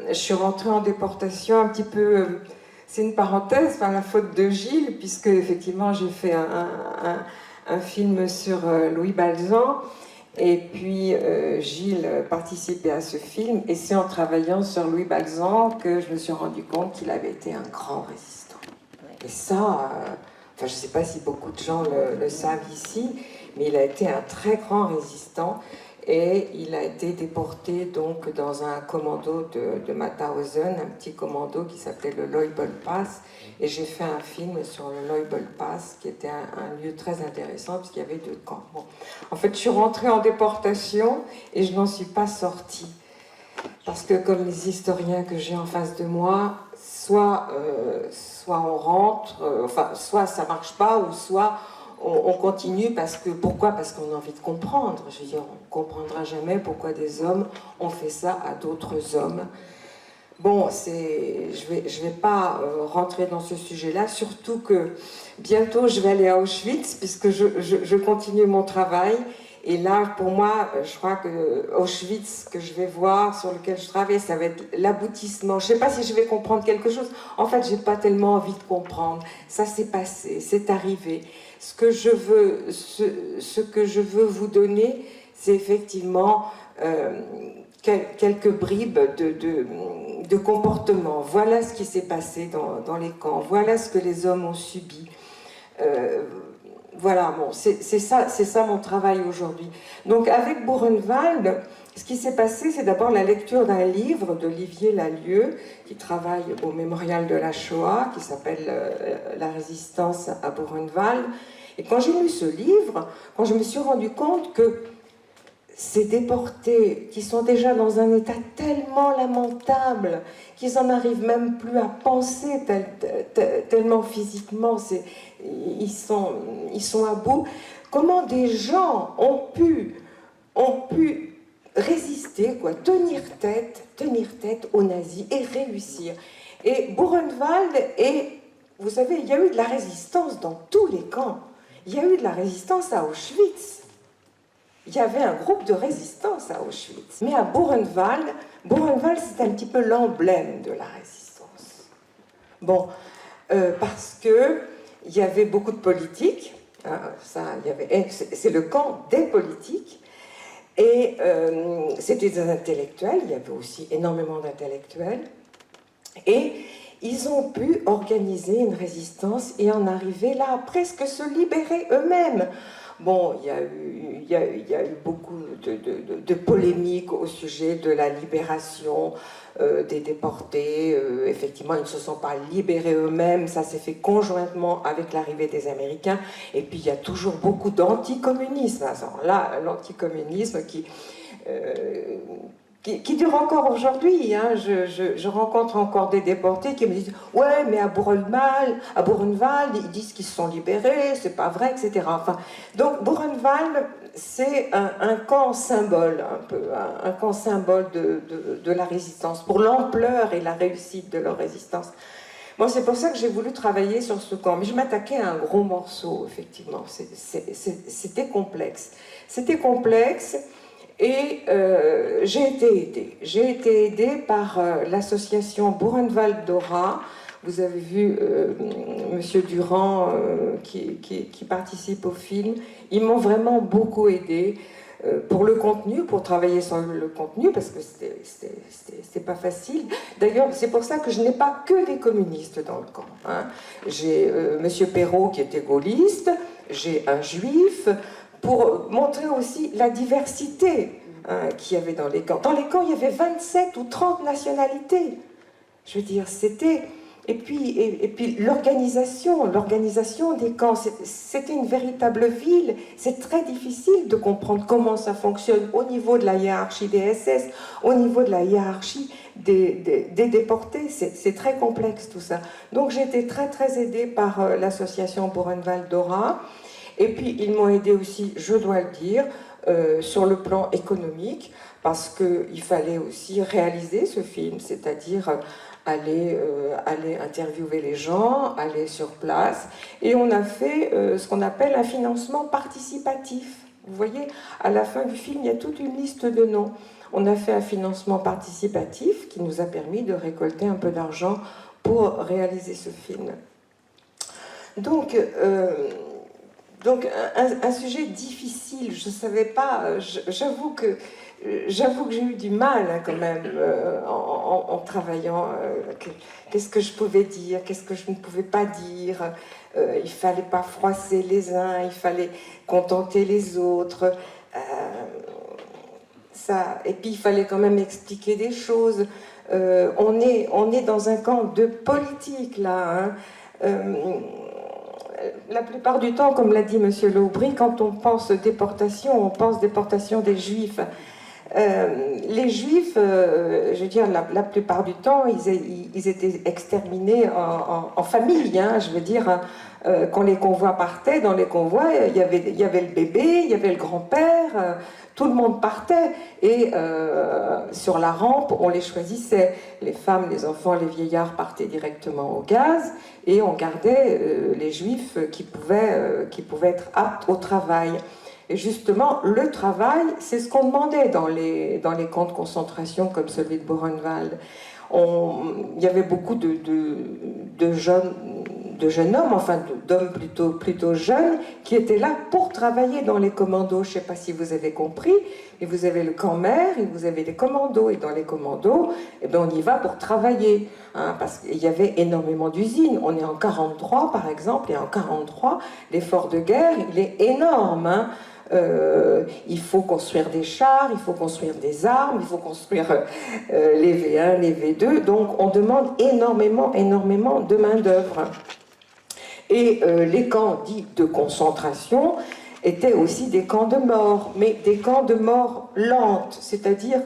je suis rentrée en déportation un petit peu, c'est une parenthèse par la faute de Gilles, puisque effectivement j'ai fait un film sur Louis Balzan, et puis Gilles participait à ce film, et c'est en travaillant sur Louis Balzan que je me suis rendu compte qu'il avait été un grand résistant. Et ça, enfin je ne sais pas si beaucoup de gens le savent ici, mais il a été un très grand résistant. Et il a été déporté donc dans un commando de Mauthausen, un petit commando qui s'appelait le Loibel-Pass. Et j'ai fait un film sur le Loibel-Pass, qui était un lieu très intéressant, puisqu'il y avait 2 camps. Bon. En fait, je suis rentrée en déportation et je n'en suis pas sortie. Parce que comme les historiens que j'ai en face de moi, soit on rentre, enfin, soit ça ne marche pas, ou soit on continue parce que, pourquoi? Parce qu'on a envie de comprendre. Je veux dire, on ne comprendra jamais pourquoi des hommes ont fait ça à d'autres hommes. Bon, je vais pas rentrer dans ce sujet-là, surtout que bientôt je vais aller à Auschwitz, puisque je continue mon travail. Et là, pour moi, je crois que Auschwitz, que je vais voir, sur lequel je travaille, ça va être l'aboutissement. Je ne sais pas si je vais comprendre quelque chose. En fait, je n'ai pas tellement envie de comprendre. Ça s'est passé, c'est arrivé. Ce que je veux vous donner, c'est effectivement quelques bribes de comportement. Voilà ce qui s'est passé dans les camps. Voilà ce que les hommes ont subi. Voilà, bon, c'est ça mon travail aujourd'hui. Donc avec Buchenwald, ce qui s'est passé, c'est d'abord la lecture d'un livre d'Olivier Lalieu, qui travaille au Mémorial de la Shoah, qui s'appelle La résistance à Buchenwald. Et quand j'ai lu ce livre, quand je me suis rendu compte que ces déportés qui sont déjà dans un état tellement lamentable qu'ils n'en arrivent même plus à penser tellement physiquement, ils sont à bout. Comment des gens ont pu résister, quoi, tenir tête aux nazis et réussir. Et Buchenwald, vous savez, il y a eu de la résistance dans tous les camps. Il y a eu de la résistance à Auschwitz. Il y avait un groupe de résistance à Auschwitz. Mais à Buchenwald, c'est un petit peu l'emblème de la résistance. Bon, parce que il y avait beaucoup de politiques. Hein, c'est le camp des politiques. Et c'était des intellectuels. Il y avait aussi énormément d'intellectuels. Et ils ont pu organiser une résistance et en arriver là à presque se libérer eux-mêmes. Bon, il y a eu beaucoup de polémiques au sujet de la libération des déportés. Effectivement, ils ne se sont pas libérés eux-mêmes. Ça s'est fait conjointement avec l'arrivée des Américains. Et puis, il y a toujours beaucoup d'anticommunisme. Là, l'anticommunisme qui dure encore aujourd'hui. Hein. Je rencontre encore des déportés qui me disent « Ouais, mais à Buchenwald, ils disent qu'ils se sont libérés, c'est pas vrai, etc. » Enfin, donc Buchenwald, c'est un camp symbole, un peu, un camp symbole de la résistance, pour l'ampleur et la réussite de leur résistance. Bon, c'est pour ça que j'ai voulu travailler sur ce camp. Mais je m'attaquais à un gros morceau, effectivement. C'était complexe. C'était complexe. Et j'ai été aidée par l'association Buchenwald Dora. Vous avez vu Monsieur Durand qui participe au film. Ils m'ont vraiment beaucoup aidée pour le contenu, pour travailler sur le contenu, parce que c'était pas facile. D'ailleurs, c'est pour ça que je n'ai pas que des communistes dans le camp. Hein. J'ai Monsieur Perrault qui était gaulliste, j'ai un juif, pour montrer aussi la diversité qu'il y avait dans les camps. Dans les camps, il y avait 27 ou 30 nationalités. Je veux dire, c'était... Et puis l'organisation des camps, c'était une véritable ville. C'est très difficile de comprendre comment ça fonctionne au niveau de la hiérarchie des SS, au niveau de la hiérarchie des déportés. C'est très complexe tout ça. Donc j'ai été très très aidée par l'association Buchenwald Dora. Et puis, ils m'ont aidé aussi, je dois le dire, sur le plan économique, parce qu'il fallait aussi réaliser ce film, c'est-à-dire aller interviewer les gens, aller sur place. Et on a fait ce qu'on appelle un financement participatif. Vous voyez, à la fin du film, il y a toute une liste de noms. On a fait un financement participatif qui nous a permis de récolter un peu d'argent pour réaliser ce film. Donc un sujet difficile, je ne savais pas, j'avoue que j'ai eu du mal hein, quand même en travaillant. Qu'est-ce que je pouvais dire, qu'est-ce que je ne pouvais pas dire. Il ne fallait pas froisser les uns, il fallait contenter les autres. Et puis il fallait quand même expliquer des choses. On est dans un camp de politique là. Hein. La plupart du temps, comme l'a dit M. Laubry, quand on pense déportation, on pense déportation des Juifs. Les Juifs, je veux dire, la plupart du temps, ils étaient exterminés en famille. Hein, je veux dire, quand les convois partaient, dans les convois, il y avait le bébé, il y avait le grand-père, tout le monde partait. Et sur la rampe, on les choisissait. Les femmes, les enfants, les vieillards partaient directement au gaz, et on gardait les Juifs qui pouvaient être aptes au travail. Et justement, le travail, c'est ce qu'on demandait dans les camps de concentration comme celui de Buchenwald. Il y avait beaucoup de jeunes hommes, enfin d'hommes plutôt jeunes, qui étaient là pour travailler dans les commandos. Je ne sais pas si vous avez compris, mais vous avez le camp mère et vous avez les commandos. Et dans les commandos, eh bien, on y va pour travailler, hein, parce qu'il y avait énormément d'usines. On est en 43, par exemple, et en 43, l'effort de guerre, il est énorme, hein. Il faut construire des chars, il faut construire des armes, il faut construire les V1, les V2. Donc on demande énormément de main-d'œuvre. Et les camps dits de concentration étaient aussi des camps de mort, mais des camps de mort lente, c'est-à-dire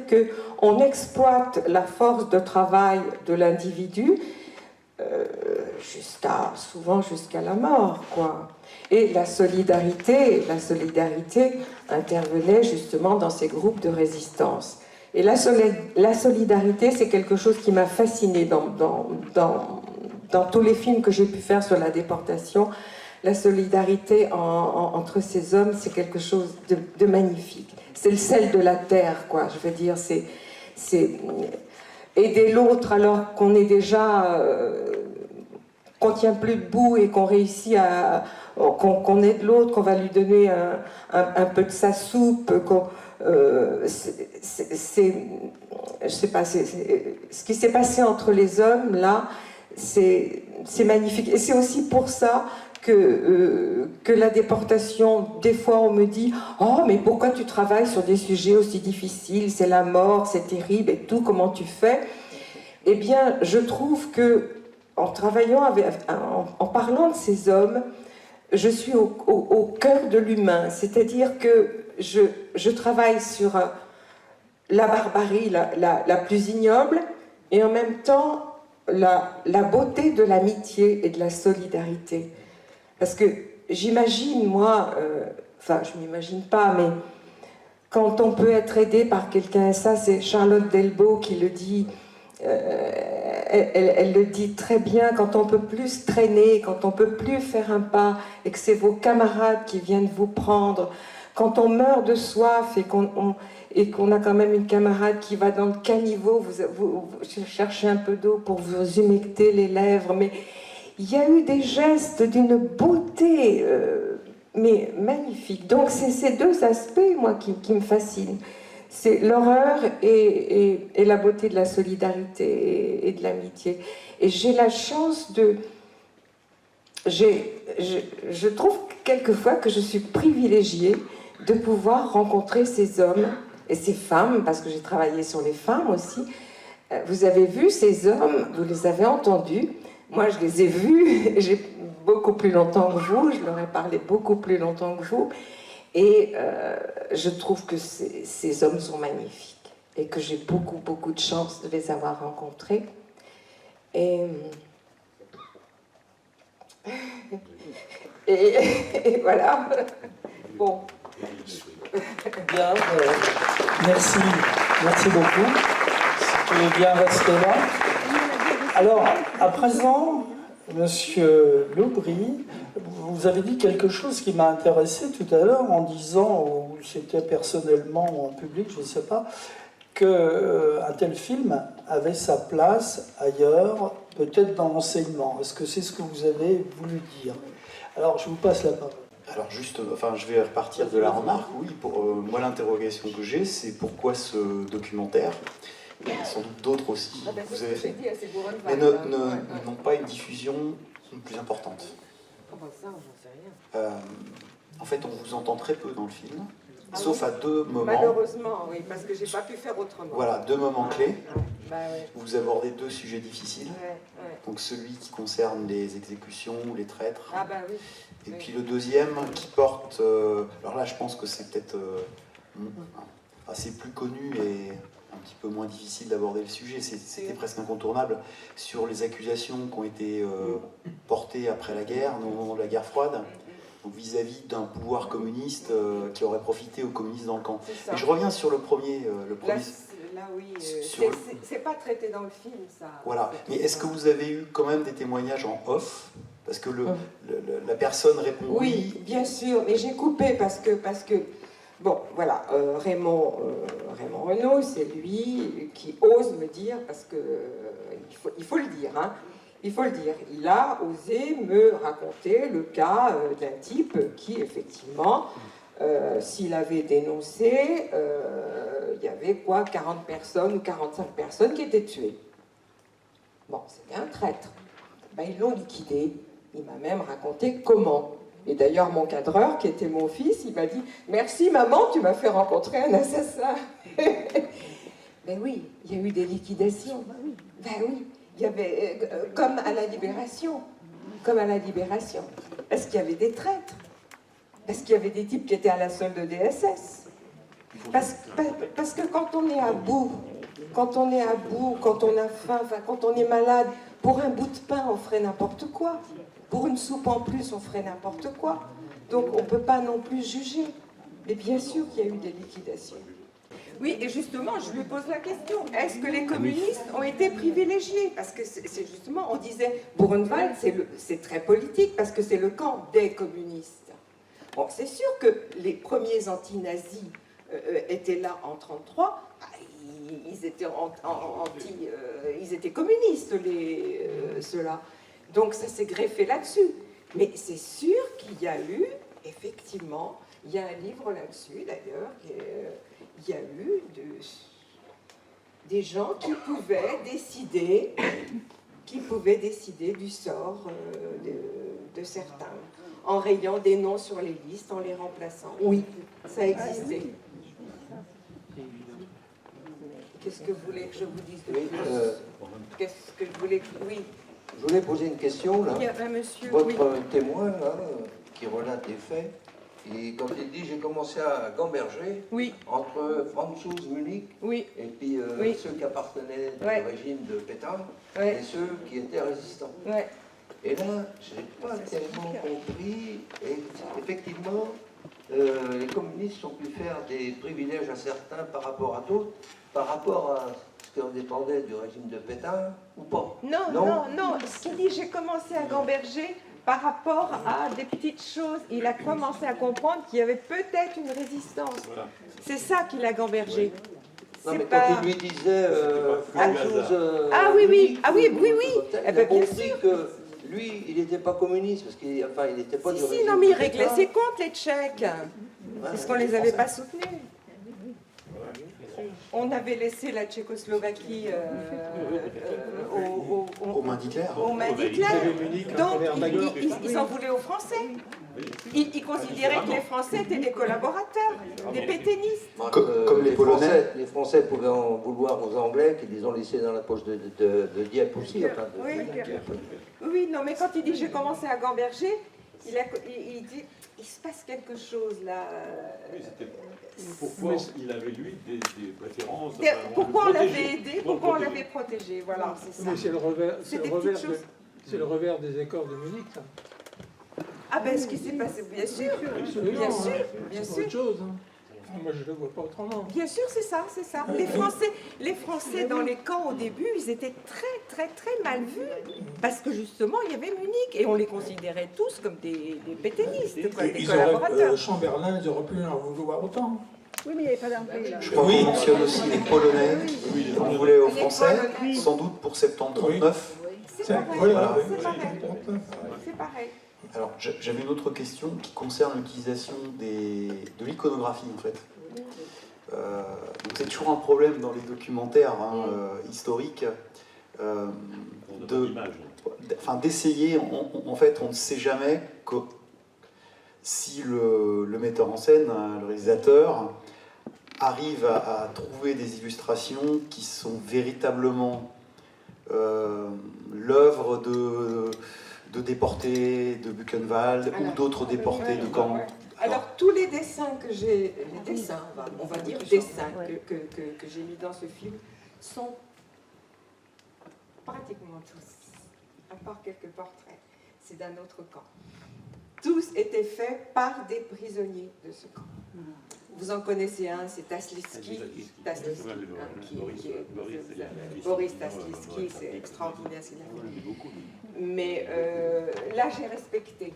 qu'on exploite la force de travail de l'individu souvent jusqu'à la mort, quoi. Et la solidarité intervenait justement dans ces groupes de résistance. Et la solidarité, c'est quelque chose qui m'a fascinée dans tous les films que j'ai pu faire sur la déportation. La solidarité entre ces hommes, c'est quelque chose de magnifique. C'est le sel de la terre, quoi. Je veux dire, c'est aider l'autre alors qu'on est déjà... qu'on tient plus debout et qu'on réussit qu'on aide l'autre, qu'on va lui donner un peu de sa soupe, je sais pas, ce qui s'est passé entre les hommes là, c'est magnifique. Et c'est aussi pour ça que la déportation, des fois on me dit « Oh, mais pourquoi tu travailles sur des sujets aussi difficiles, c'est la mort, c'est terrible et tout, comment tu fais ?» Eh bien, je trouve que en travaillant en parlant de ces hommes, je suis au cœur de l'humain, c'est-à-dire que je travaille sur la barbarie la plus ignoble et en même temps la beauté de l'amitié et de la solidarité. Parce que j'imagine, moi, enfin je ne m'imagine pas, mais quand on peut être aidé par quelqu'un, ça c'est Charlotte Delbo qui le dit, elle le dit très bien, quand on peut plus traîner, quand on peut plus faire un pas et que c'est vos camarades qui viennent vous prendre, quand on meurt de soif et qu'on a quand même une camarade qui va dans le caniveau, vous cherchez un peu d'eau pour vous humecter les lèvres, mais il y a eu des gestes d'une beauté mais magnifique. Donc c'est ces deux aspects, moi, qui me fascinent. C'est l'horreur et la beauté de la solidarité et de l'amitié. Et j'ai la chance je trouve quelquefois que je suis privilégiée de pouvoir rencontrer ces hommes et ces femmes, parce que j'ai travaillé sur les femmes aussi. Vous avez vu ces hommes, vous les avez entendus. Moi, je les ai vus, j'ai beaucoup plus longtemps que vous, je leur ai parlé beaucoup plus longtemps que vous. Et je trouve que ces hommes sont magnifiques et que j'ai beaucoup de chance de les avoir rencontrés. Et voilà. Bon. Bien, merci beaucoup. Si vous voulez bien rester là. Alors, à présent, Monsieur Lobry, vous avez dit quelque chose qui m'a intéressé tout à l'heure en disant, ou c'était personnellement ou en public, je ne sais pas, qu'un tel film avait sa place ailleurs, peut-être dans l'enseignement. Est-ce que c'est ce que vous avez voulu dire? Alors, je vous passe la parole. Alors juste, enfin, je vais repartir de la remarque. Oui, pour moi, l'interrogation que j'ai, c'est pourquoi ce documentaire? Il y en a sans doute d'autres aussi. Ah ben, vous avez fait, mais n'ont pas une diffusion plus importante. Oh ben ça, j'en sais rien. En fait, on vous entend très peu dans le film, sauf à deux moments. Malheureusement, oui, parce que j'ai pas pu faire autrement. Voilà, deux moments clés. Bah, ouais. Vous abordez deux sujets difficiles. Ouais. Donc celui qui concerne les exécutions, les traîtres. Ah bah oui. Et puis le deuxième qui porte... alors là, je pense que c'est peut-être... assez plus connu et un petit peu moins difficile d'aborder le sujet, c'était presque incontournable, sur les accusations qui ont été portées après la guerre, au moment de la guerre froide, vis-à-vis d'un pouvoir communiste qui aurait profité aux communistes dans le camp. Et je reviens sur le premier... Là, oui, sur c'est pas traité dans le film, ça. Voilà, mais est-ce que vous avez eu quand même des témoignages en off? Parce que la personne répond oui. Oui, bien sûr, mais j'ai coupé parce que bon, voilà, Raymond Renaud, c'est lui qui ose me dire, parce que il faut le dire, hein, il faut le dire, il a osé me raconter le cas d'un type qui, effectivement, s'il avait dénoncé, il y avait quoi, 40 personnes ou 45 personnes qui étaient tuées. Bon, c'était un traître. Ben, ils l'ont liquidé. Il m'a même raconté comment. Et d'ailleurs, mon cadreur, qui était mon fils, il m'a dit « Merci maman, tu m'as fait rencontrer un assassin. » Ben oui, il y a eu des liquidations. Ben oui, il y avait, comme à la Libération. Comme à la Libération. Parce qu'il y avait des traîtres. Parce qu'il y avait des types qui étaient à la solde des SS. Parce que quand on est à bout, quand on a faim, enfin, quand on est malade, pour un bout de pain, on ferait n'importe quoi. Pour une soupe en plus, on ferait n'importe quoi. Donc on ne peut pas non plus juger. Mais bien sûr qu'il y a eu des liquidations. Oui, et justement, je lui pose la question. Est-ce que les communistes ont été privilégiés? Parce que c'est justement, on disait, Buchenwald, c'est très politique, parce que c'est le camp des communistes. Bon, c'est sûr que les premiers anti-nazis étaient là en 1933. Ils étaient ils étaient communistes, ceux-là. Donc ça s'est greffé là-dessus. Mais c'est sûr qu'il y a eu, effectivement, il y a un livre là-dessus d'ailleurs, il y a eu des gens qui pouvaient décider du sort de certains, en rayant des noms sur les listes, en les remplaçant. Oui, ça existait. Qu'est-ce que vous voulez que je vous dise de plus? Qu'est-ce que je voulais... Oui. Je voulais poser une question, là. Il y a un monsieur, votre oui. témoin, là, qui relate les faits, et quand il dit « j'ai commencé à gamberger entre Franzouz, Munich, et puis ceux qui appartenaient au régime de Pétain, et ceux qui étaient résistants. Et là, je n'ai pas tellement compris, et effectivement, les communistes ont pu faire des privilèges à certains par rapport à d'autres, par rapport à ce qu'on dépendait du régime de Pétain, ou pas? Non. Il dit j'ai commencé à gamberger par rapport à des petites choses. Il a commencé à comprendre qu'il y avait peut-être une résistance. Voilà. C'est ça qu'il a gambergé. Non, mais quand il lui disait oui. Eh ben, bien sûr que lui, il n'était pas communiste, parce qu'il n'était pas du régime. Non, mais il réglait ses comptes, les Tchèques. Parce qu'on ne les avait pas soutenus. On avait laissé la Tchécoslovaquie aux mains d'Hitler. Donc, ils en voulaient aux Français. Ils considéraient que les Français étaient des collaborateurs, des pétainistes. Comme les Polonais. Les Français pouvaient en vouloir aux Anglais qui les ont laissés dans la poche de Dieppe aussi. Oui, non, mais quand il dit j'ai commencé à gamberger, il dit il se passe quelque chose là. Pourquoi il avait, lui, des préférences? Pourquoi on l'avait aidé? Pourquoi on l'avait protégé? Voilà, c'est ça. Mais c'est le revers des accords de Munich, ça. Ah ben, ce qui s'est passé, bien sûr. Bien sûr. Autre chose, hein. Moi, je ne le vois pas autrement. Bien sûr, c'est ça. Les Français dans les camps, au début, ils étaient très mal vus. Parce que, justement, il y avait Munich. Et on les considérait tous comme des pétainistes, des collaborateurs. Chamberlain, ils auraient pu en vouloir autant. Oui, mais il n'y avait pas d'entrée, là. Je crois qu'on mentionne aussi les Polonais qui en voulaient aux Français, sans doute pour 70-39. C'est pareil. Voilà. C'est pareil. Alors, j'avais une autre question qui concerne l'utilisation de l'iconographie, en fait. Donc c'est toujours un problème dans les documentaires historiques d'essayer, en fait, on ne sait jamais si le metteur en scène, le réalisateur, arrive à trouver des illustrations qui sont véritablement l'œuvre de déportés de Buchenwald ou d'autres déportés de camps Alors, tous les dessins que j'ai, on va dire dessins que j'ai mis dans ce film, sont pratiquement tous, à part quelques portraits, c'est d'un autre camp. Tous étaient faits par des prisonniers de ce camp. Vous en connaissez un, c'est Tasliski, Boris Tasliski, c'est extraordinaire ce qu'il a fait. Mais là, j'ai respecté.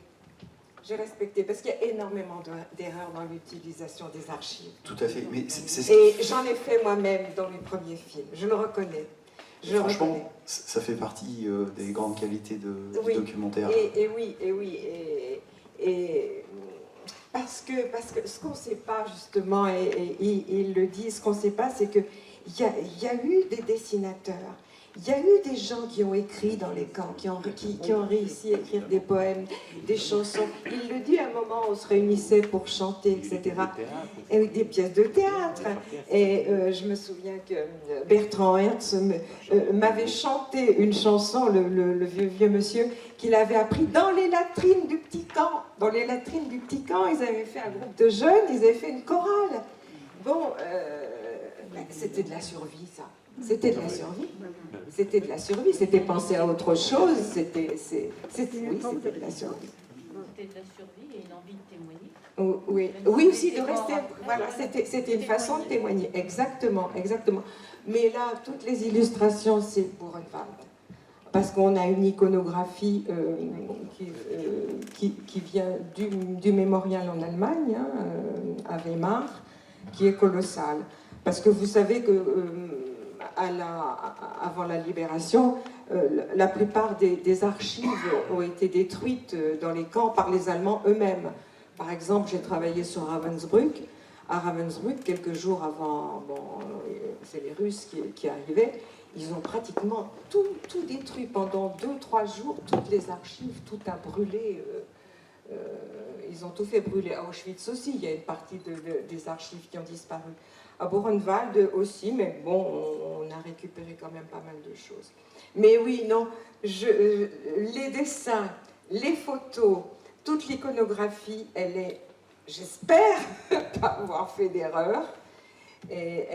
J'ai respecté, parce qu'il y a énormément d'erreurs dans l'utilisation des archives. Tout à fait. Mais et j'en ai fait moi-même dans les premiers films, je le reconnais. Franchement, ça fait partie des grandes qualités du documentaire. Et parce que ce qu'on ne sait pas, justement, et ils le disent, ce qu'on ne sait pas, c'est qu'il y a eu des dessinateurs. Il y a eu des gens qui ont écrit dans les camps, qui ont réussi à écrire des poèmes, des chansons. Il le dit à un moment, on se réunissait pour chanter, etc. Et des pièces de théâtre. Et je me souviens que Bertrand Hertz m'avait chanté une chanson, le vieux monsieur, qu'il avait appris dans les latrines du petit camp. Dans les latrines du petit camp, ils avaient fait un groupe de jeunes, ils avaient fait une chorale. Bon, c'était de la survie, ça. C'était de la survie. C'était de la survie. C'était penser à autre chose. C'était de la survie. C'était de la survie et une envie de témoigner. Oui, aussi de rester. Voilà, c'était une façon de témoigner. Exactement, exactement. Mais là, toutes les illustrations, c'est pour une femme. Parce qu'on a une iconographie qui vient du mémorial en Allemagne, à Weimar, qui est colossale. Parce que vous savez que avant la libération, la plupart des archives ont été détruites dans les camps par les Allemands eux-mêmes. Par exemple, j'ai travaillé sur Ravensbrück. À Ravensbrück, quelques jours avant, c'est les Russes qui arrivaient, ils ont pratiquement tout détruit pendant 2-3 jours, toutes les archives, tout a brûlé. Ils ont tout fait brûler. À Auschwitz aussi, il y a une partie des archives qui ont disparu. À Buchenwald aussi, mais bon, on a récupéré quand même pas mal de choses. Mais oui, non, les dessins, les photos, toute l'iconographie, elle est, j'espère, pas avoir fait d'erreur, et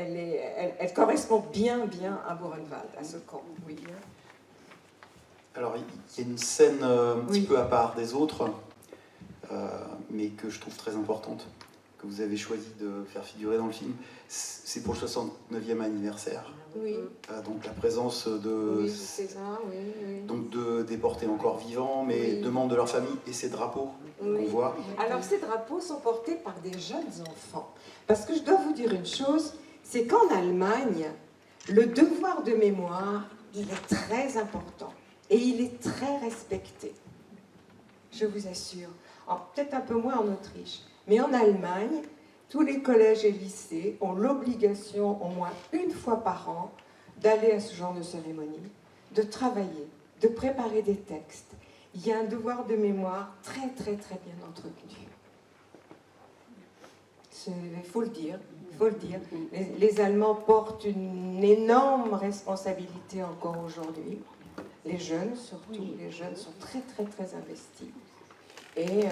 elle correspond bien à Buchenwald, à ce camp, oui. Alors, il y a une scène un petit peu à part des autres, mais que je trouve très importante, que vous avez choisi de faire figurer dans le film. C'est pour le 69e anniversaire. Oui. Donc la présence de César, oui. Donc de déportés encore vivants, mais de membres de leur famille, et ces drapeaux qu'on voit. Alors ces drapeaux sont portés par des jeunes enfants. Parce que je dois vous dire une chose, c'est qu'en Allemagne, le devoir de mémoire, il est très important. Et il est très respecté. Je vous assure. Peut-être un peu moins en Autriche. Mais en Allemagne, tous les collèges et lycées ont l'obligation, au moins une fois par an, d'aller à ce genre de cérémonie, de travailler, de préparer des textes. Il y a un devoir de mémoire très bien entretenu. Il faut le dire, Les Allemands portent une énorme responsabilité encore aujourd'hui. Les jeunes, surtout, les jeunes sont très investis. Et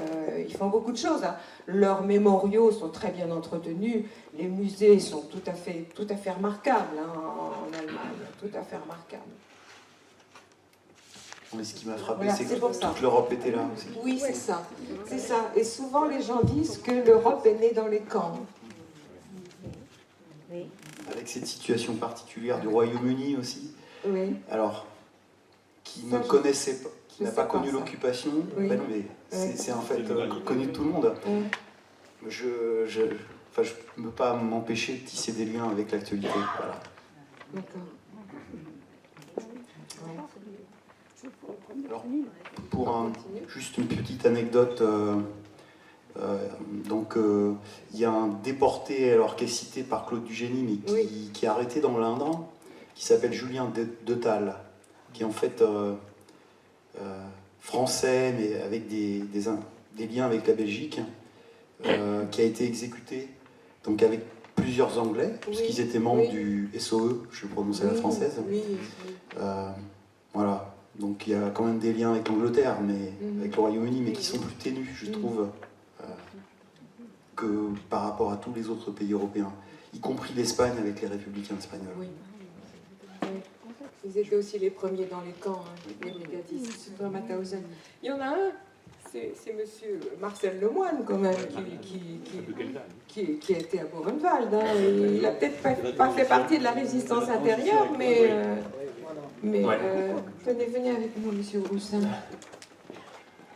ils font beaucoup de choses. Leurs mémoriaux sont très bien entretenus. Les musées sont tout à fait remarquables en Allemagne, tout à fait remarquables. Mais ce qui m'a frappé, c'est que toute l'Europe était là aussi. Oui, c'est ça. Et souvent, les gens disent que l'Europe est née dans les camps. Avec cette situation particulière du Royaume-Uni aussi. Oui. Alors, qui ne connaissait pas, qui n'a pas connu l'occupation, mais c'est un fait connu de tout le monde. Je ne peux pas m'empêcher de tisser des liens avec l'actualité. Voilà. D'accord. Alors, pour juste une petite anecdote, il y a un déporté qui est cité par Claude Dugénie, mais qui est arrêté dans l'Indre, qui s'appelle Julien Detal, qui est en fait français, mais avec des liens avec la Belgique, qui a été exécuté donc avec plusieurs Anglais, puisqu'ils étaient membres du SOE, je prononce à la française. Voilà. Donc il y a quand même des liens avec l'Angleterre, mais avec le Royaume-Uni, mais qui sont plus ténus, je trouve. que par rapport à tous les autres pays européens, y compris l'Espagne avec les républicains espagnols. Oui. Ils étaient aussi les premiers dans les camps, hein, les brigadistes, dans Mauthausen. Il y en a un, c'est monsieur Marcel Lemoine, quand même, qui a été à Buchenwald. Hein. Il n'a peut-être pas fait partie de la résistance intérieure, mais venez avec nous, monsieur Roussin.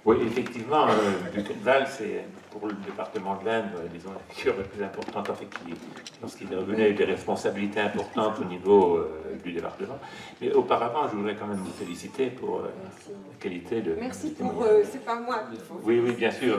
Oui, effectivement, Buchenwald, c'est pour le département de l'Inde, disons, la figure la plus importante, en fait, lorsqu'il est revenu, avec des responsabilités importantes au niveau du département. Mais auparavant, je voudrais quand même vous féliciter pour la qualité de... Merci pour... c'est pas moi qu'il faut... Oui, bien sûr.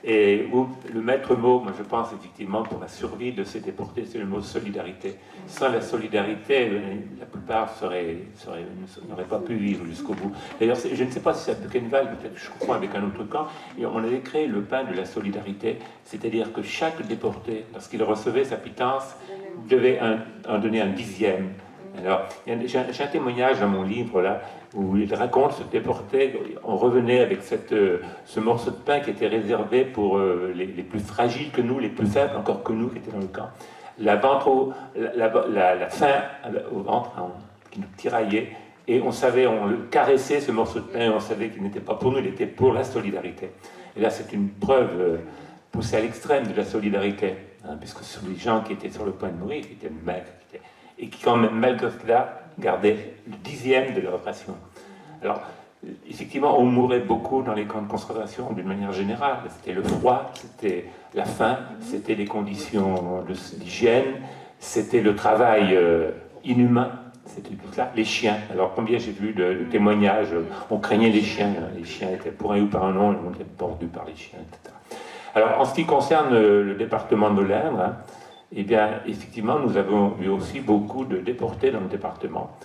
Et le maître mot, moi je pense effectivement pour la survie de ces déportés, c'est le mot solidarité. Sans la solidarité, la plupart n'auraient pas pu vivre jusqu'au bout. D'ailleurs, je ne sais pas si c'est à Buchenwald, peut-être je confonds avec un autre camp, et on avait créé le pain de la solidarité, c'est-à-dire que chaque déporté, lorsqu'il recevait sa pitance, devait en donner un dixième. Alors, j'ai un témoignage dans mon livre là où il raconte ce déporté. On revenait avec ce morceau de pain qui était réservé pour les plus fragiles que nous, les plus faibles encore que nous qui étaient dans le camp. La faim au ventre qui nous tiraillait, et on le caressait ce morceau de pain, et on savait qu'il n'était pas pour nous, il était pour la solidarité. Et là, c'est une preuve poussée à l'extrême de la solidarité, hein, puisque ce sont les gens qui étaient sur le point de mourir, qui étaient maigres, et qui, quand même, malgré cela, gardaient le dixième de leur ration. Alors, effectivement, on mourait beaucoup dans les camps de concentration d'une manière générale. C'était le froid, c'était la faim, c'était les conditions d'hygiène, c'était le travail inhumain, c'était tout cela. Les chiens. Alors, combien j'ai vu de témoignages, on craignait les chiens. Les chiens étaient pour un ou par un nom, ils étaient mordus par les chiens, etc. Alors, en ce qui concerne le département de l'Indre, hein, eh bien, effectivement, nous avons eu aussi beaucoup de déportés dans le département.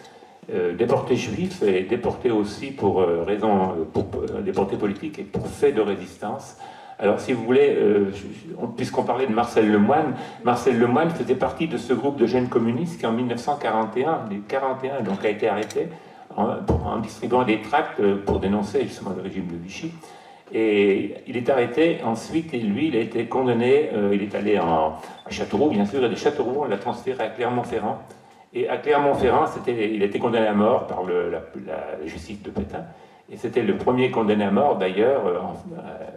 Déportés juifs et déportés aussi pour déportés politiques et pour faits de résistance. Alors, si vous voulez, puisqu'on parlait de Marcel Lemoine faisait partie de ce groupe de jeunes communistes qui, en 1941, donc, a été arrêté en distribuant des tracts pour dénoncer justement le régime de Vichy. Et il est arrêté, ensuite, et lui, il a été condamné, il est allé à Châteauroux, bien sûr, et de Châteauroux, on l'a transféré à Clermont-Ferrand. Et à Clermont-Ferrand, il a été condamné à mort par la justice de Pétain. Et c'était le premier condamné à mort, d'ailleurs,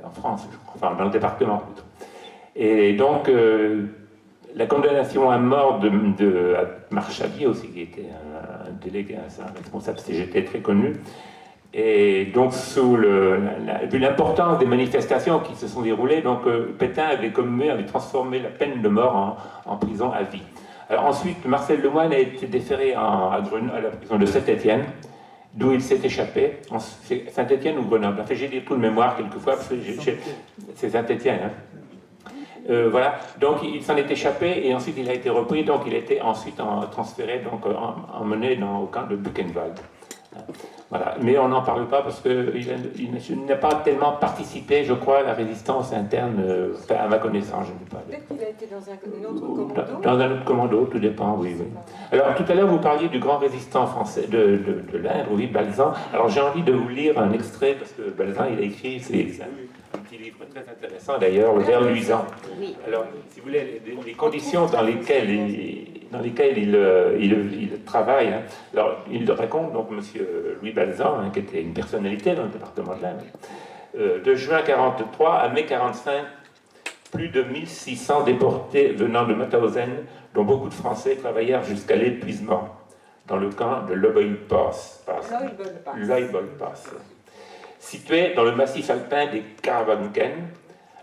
en France, enfin, dans le département, plutôt. Et donc, la condamnation à mort de Marchalier aussi, qui était un délégué, un responsable CGT très connu. Et donc, vu l'importance des manifestations qui se sont déroulées, donc Pétain avait transformé la peine de mort en prison à vie. Alors ensuite, Marcel Lemoine a été déféré à la prison de Saint-Étienne, d'où il s'est échappé. Saint-Étienne ou Grenoble. Enfin, j'ai des trous de mémoire quelquefois, parce que c'est Saint-Étienne. Hein. Voilà, donc il s'en est échappé et ensuite il a été repris, donc il a été ensuite transféré, donc emmené au camp de Buchenwald. Voilà. Mais on n'en parle pas parce qu'il n'a pas tellement participé, je crois, à la résistance interne, à ma connaissance, je ne sais pas. Peut-être qu'il a été dans un autre commando. Dans un autre commando, tout dépend, oui. Alors, tout à l'heure, vous parliez du grand résistant français de l'Indre, oui, Balzan. Alors, j'ai envie de vous lire un extrait, parce que Balzan, il a écrit, c'est un petit livre très intéressant, d'ailleurs, Le Ver luisant. Alors, si vous voulez, les conditions dans lesquelles il travaille. Hein. Alors, il le raconte, donc, M. Louis Balzan, hein, qui était une personnalité dans le département de l'Indre. De juin 1943 à mai 1945, plus de 1600 déportés venant de Mauthausen, dont beaucoup de Français travaillèrent jusqu'à l'épuisement, dans le camp de Loibol-Pass, situé dans le massif alpin des Karavanken,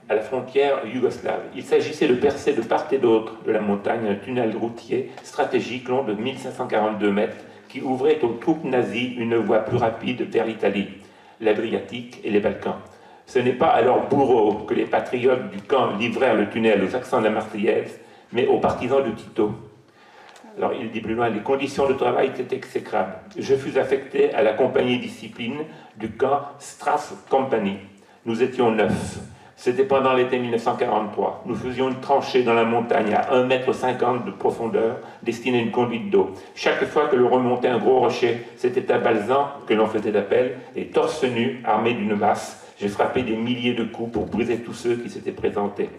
à la frontière yougoslave. Il s'agissait de percer de part et d'autre de la montagne un tunnel routier stratégique long de 1542 mètres qui ouvrait aux troupes nazies une voie plus rapide vers l'Italie, l'Adriatique et les Balkans. Ce n'est pas à leur bourreaux que les patriotes du camp livrèrent le tunnel aux accents de la Marseillaise, mais aux partisans de Tito. Alors il dit plus loin, les conditions de travail étaient exécrables. Je fus affecté à la compagnie discipline du camp Strafe Company. Nous étions 9. C'était pendant l'été 1943. Nous faisions une tranchée dans la montagne à 1,50 m de profondeur, destinée à une conduite d'eau. Chaque fois que l'on remontait un gros rocher, c'était à Balzan que l'on faisait appel, et torse nu, armé d'une masse, J'ai frappé des milliers de coups pour briser tous ceux qui s'étaient présentés.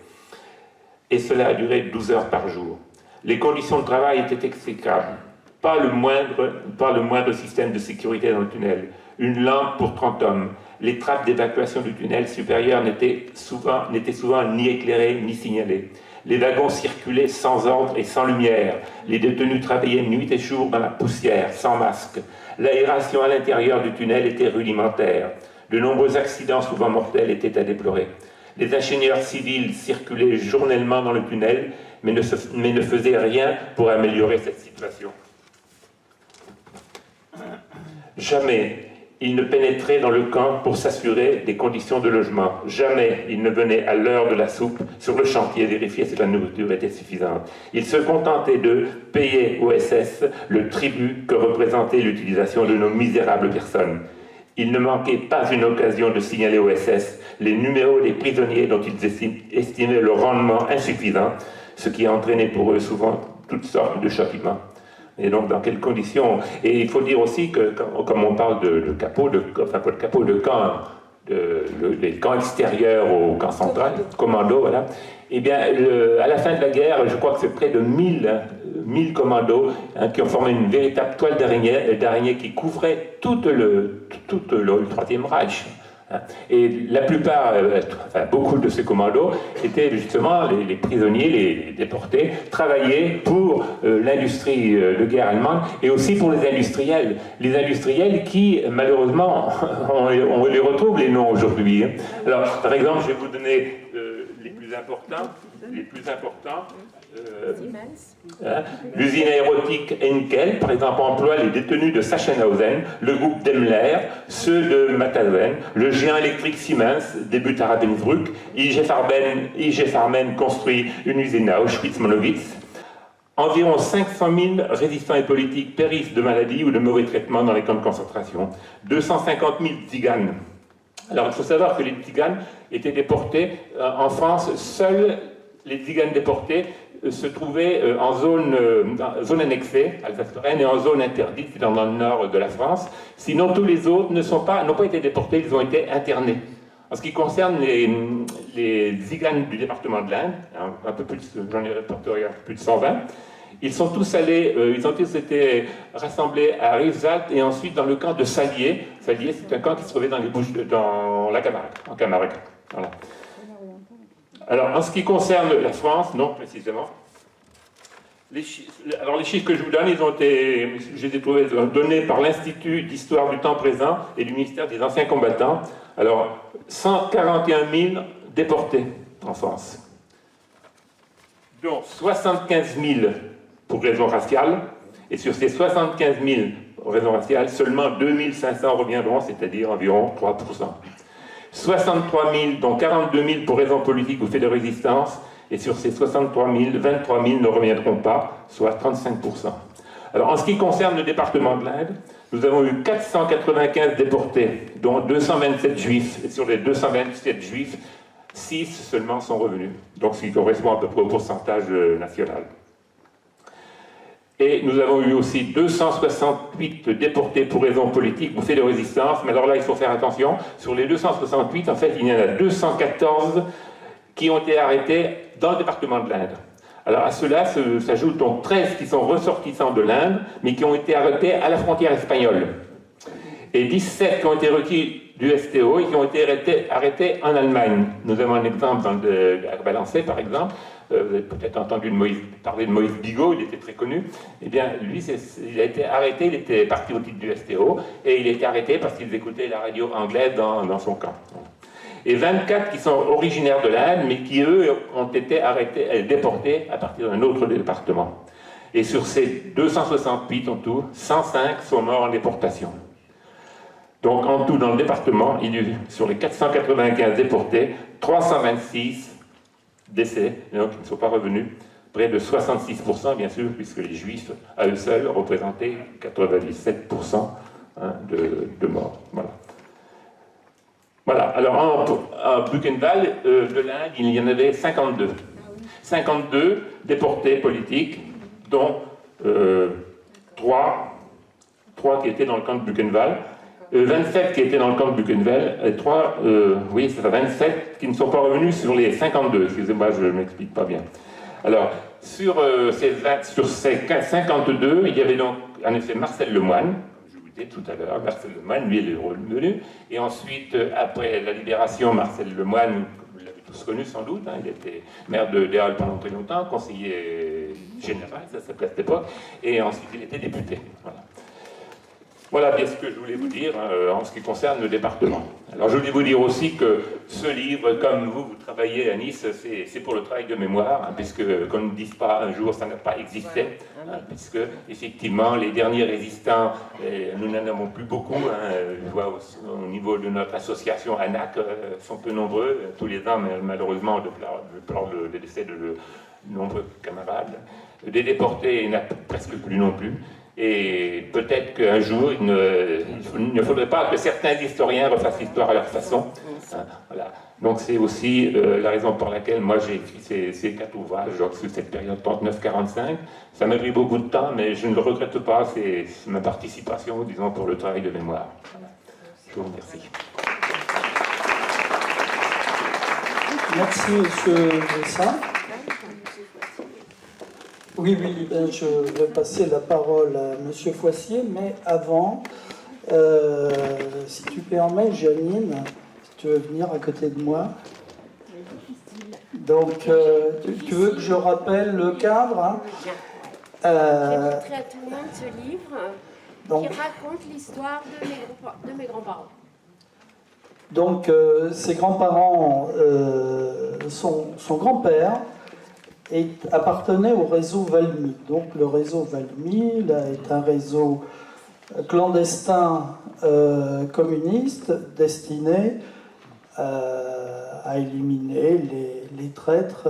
Et cela a duré 12 heures par jour. Les conditions de travail étaient exécrables. Pas le moindre système de sécurité dans le tunnel. Une lampe pour 30 hommes. Les trappes d'évacuation du tunnel supérieur n'étaient souvent ni éclairées ni signalées. Les wagons circulaient sans ordre et sans lumière. Les détenus travaillaient nuit et jour dans la poussière, sans masque. L'aération à l'intérieur du tunnel était rudimentaire. De nombreux accidents, souvent mortels, étaient à déplorer. Les ingénieurs civils circulaient journellement dans le tunnel, mais ne faisaient rien pour améliorer cette situation. Jamais ils ne pénétraient dans le camp pour s'assurer des conditions de logement. Jamais ils ne venaient à l'heure de la soupe sur le chantier vérifier si la nourriture était suffisante. Ils se contentaient de payer au SS le tribut que représentait l'utilisation de nos misérables personnes. Il ne manquait pas une occasion de signaler au SS les numéros des prisonniers dont ils estimaient le rendement insuffisant, ce qui entraînait pour eux souvent toutes sortes de châtiments. Et donc, dans quelles conditions? Et il faut dire aussi que, comme on parle de capots, pas de capots, de camps, les camps extérieurs au camp central, commando, voilà, eh bien, à la fin de la guerre, je crois que c'est près de 1000 commandos qui ont formé une véritable toile d'araignée qui couvrait tout le Troisième Reich. Et la plupart, beaucoup de ces commandos étaient justement les prisonniers, les déportés, travaillaient pour l'industrie de guerre allemande et aussi pour les industriels. Les industriels qui, malheureusement, on les retrouve les noms aujourd'hui. Alors, par exemple, je vais vous donner les plus importants. L'usine aéronautique Henkel, par exemple, emploie les détenus de Sachsenhausen, le groupe Daimler, ceux de Mauthausen, le géant électrique Siemens débute à Ravensbrück, IG Farben construit une usine à Auschwitz-Monowitz. Environ 500 000 résistants et politiques périssent de maladies ou de mauvais traitements dans les camps de concentration. 250 000 tziganes. Alors, il faut savoir que les tziganes étaient déportés en France. Seuls les tziganes déportés se trouvaient en zone annexée, Alsace-Lorraine, et en zone interdite, dans le nord de la France. Sinon, tous les autres n'ont pas été déportés, ils ont été internés. En ce qui concerne les tziganes du département de l'Inde, un peu plus, j'en ai répertorié plus de 120, ils sont tous été rassemblés à Rivesaltes et ensuite dans le camp de Salier. Salier, c'est un camp qui se trouvait dans la Camargue, en Camargue. Voilà. Alors, en ce qui concerne la France, non précisément, les chiffres que je vous donne, je les ai trouvés donnés par l'Institut d'Histoire du Temps Présent et du ministère des Anciens Combattants. Alors, 141 000 déportés en France, dont 75 000 pour raison raciale, et sur ces 75 000 pour raison raciale, seulement 2 500 reviendront, c'est-à-dire environ 3%. 63 000, dont 42 000 pour raisons politiques ou faits de résistance, et sur ces 63 000, 23 000 ne reviendront pas, soit 35%. Alors, en ce qui concerne le département de l'Inde, nous avons eu 495 déportés, dont 227 juifs, et sur les 227 juifs, 6 seulement sont revenus, donc ce qui correspond à peu près au pourcentage national. Et nous avons eu aussi 268 déportés pour raisons politiques ou faits de résistance, mais alors là, il faut faire attention, sur les 268, en fait, il y en a 214 qui ont été arrêtés dans le département de l'Inde. Alors à cela s'ajoutent donc 13 qui sont ressortissants de l'Inde, mais qui ont été arrêtés à la frontière espagnole. Et 17 qui ont été requis du STO et qui ont été arrêtés en Allemagne. Nous avons un exemple à Valençay, par exemple. Vous avez peut-être entendu parler de Moïse Bigot, il était très connu. Eh bien, lui, il a été arrêté, il était parti au titre du STO, et il a été arrêté parce qu'il écoutait la radio anglaise dans son camp. Et 24 qui sont originaires de l'Inde, mais qui, eux, ont été déportés à partir d'un autre département. Et sur ces 268 en tout, 105 sont morts en déportation. Donc, en tout, dans le département, il y a eu, sur les 495 déportés, 326 décès, donc ils ne sont pas revenus, près de 66%, bien sûr, puisque les Juifs, à eux seuls, représentaient 97% de morts. Voilà. Voilà. Alors, à Buchenwald de l'Inde, il y en avait 52. 52 déportés politiques, dont 3 qui étaient dans le camp de Buchenwald. 27 qui étaient dans le camp de Buchenwald, et 27 qui ne sont pas revenus sur les 52. Excusez-moi, je ne m'explique pas bien. Alors, sur ces 52, il y avait donc en effet Marcel Lemoine, je vous disais tout à l'heure, Marcel Lemoine, lui, il est revenu. Et ensuite, après la libération, Marcel Lemoine, vous l'avez tous connu sans doute, hein, il était maire de Déal pendant très longtemps, conseiller général, ça s'appelait à cette époque, et ensuite il était député. Voilà bien ce que je voulais vous dire en ce qui concerne le département. Alors je voulais vous dire aussi que ce livre, comme vous travaillez à Nice, c'est pour le travail de mémoire, hein, puisque qu'on ne dise pas un jour ça n'a pas existé, hein, puisque effectivement les derniers résistants, nous n'en avons plus beaucoup, hein, je vois au niveau de notre association ANAC, sont peu nombreux, tous les ans malheureusement je pleure le décès de nombreux camarades. Des déportés, il n'y en a presque plus non plus. Et peut-être qu'un jour, il ne faudrait pas que certains historiens refassent l'histoire à leur façon. Hein, voilà. Donc c'est aussi la raison pour laquelle moi j'ai écrit ces 4 ouvrages sur cette période 39-45. Ça m'a pris beaucoup de temps, mais je ne le regrette pas. C'est ma participation, disons, pour le travail de mémoire. Voilà. Je vous remercie. Merci, M. Bessin. Oui, je vais passer la parole à M. Foissier, mais avant, si tu permets, Janine, si tu veux venir à côté de moi. Donc, tu veux que je rappelle le cadre, hein? J'ai montré à tout le monde ce livre qui raconte l'histoire de mes grands-parents. Donc, ses grands-parents, son grand-père, appartenait au réseau Valmy. Donc le réseau Valmy est un réseau clandestin communiste destiné à éliminer les traîtres,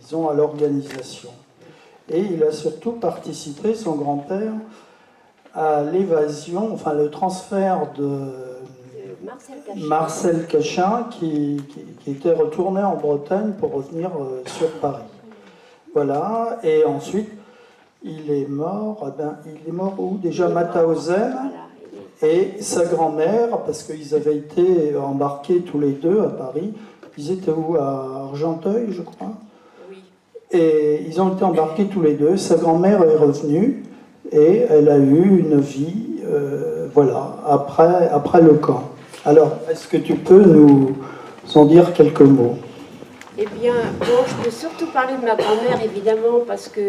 disons, à l'organisation. Et il a surtout participé, son grand-père, à l'évasion, enfin le transfert de Marcel Cachin qui était retourné en Bretagne pour revenir sur Paris. Voilà, et ensuite, il est mort où? Déjà Mauthausen, et sa grand-mère, parce qu'ils avaient été embarqués tous les deux à Paris. Ils étaient où? À Argenteuil, je crois. Oui. Et ils ont été embarqués tous les deux. Sa grand-mère est revenue, et elle a eu une vie, après le camp. Alors, est-ce que tu peux nous en dire quelques mots? Eh bien, bon, je peux surtout parler de ma grand-mère, évidemment, parce que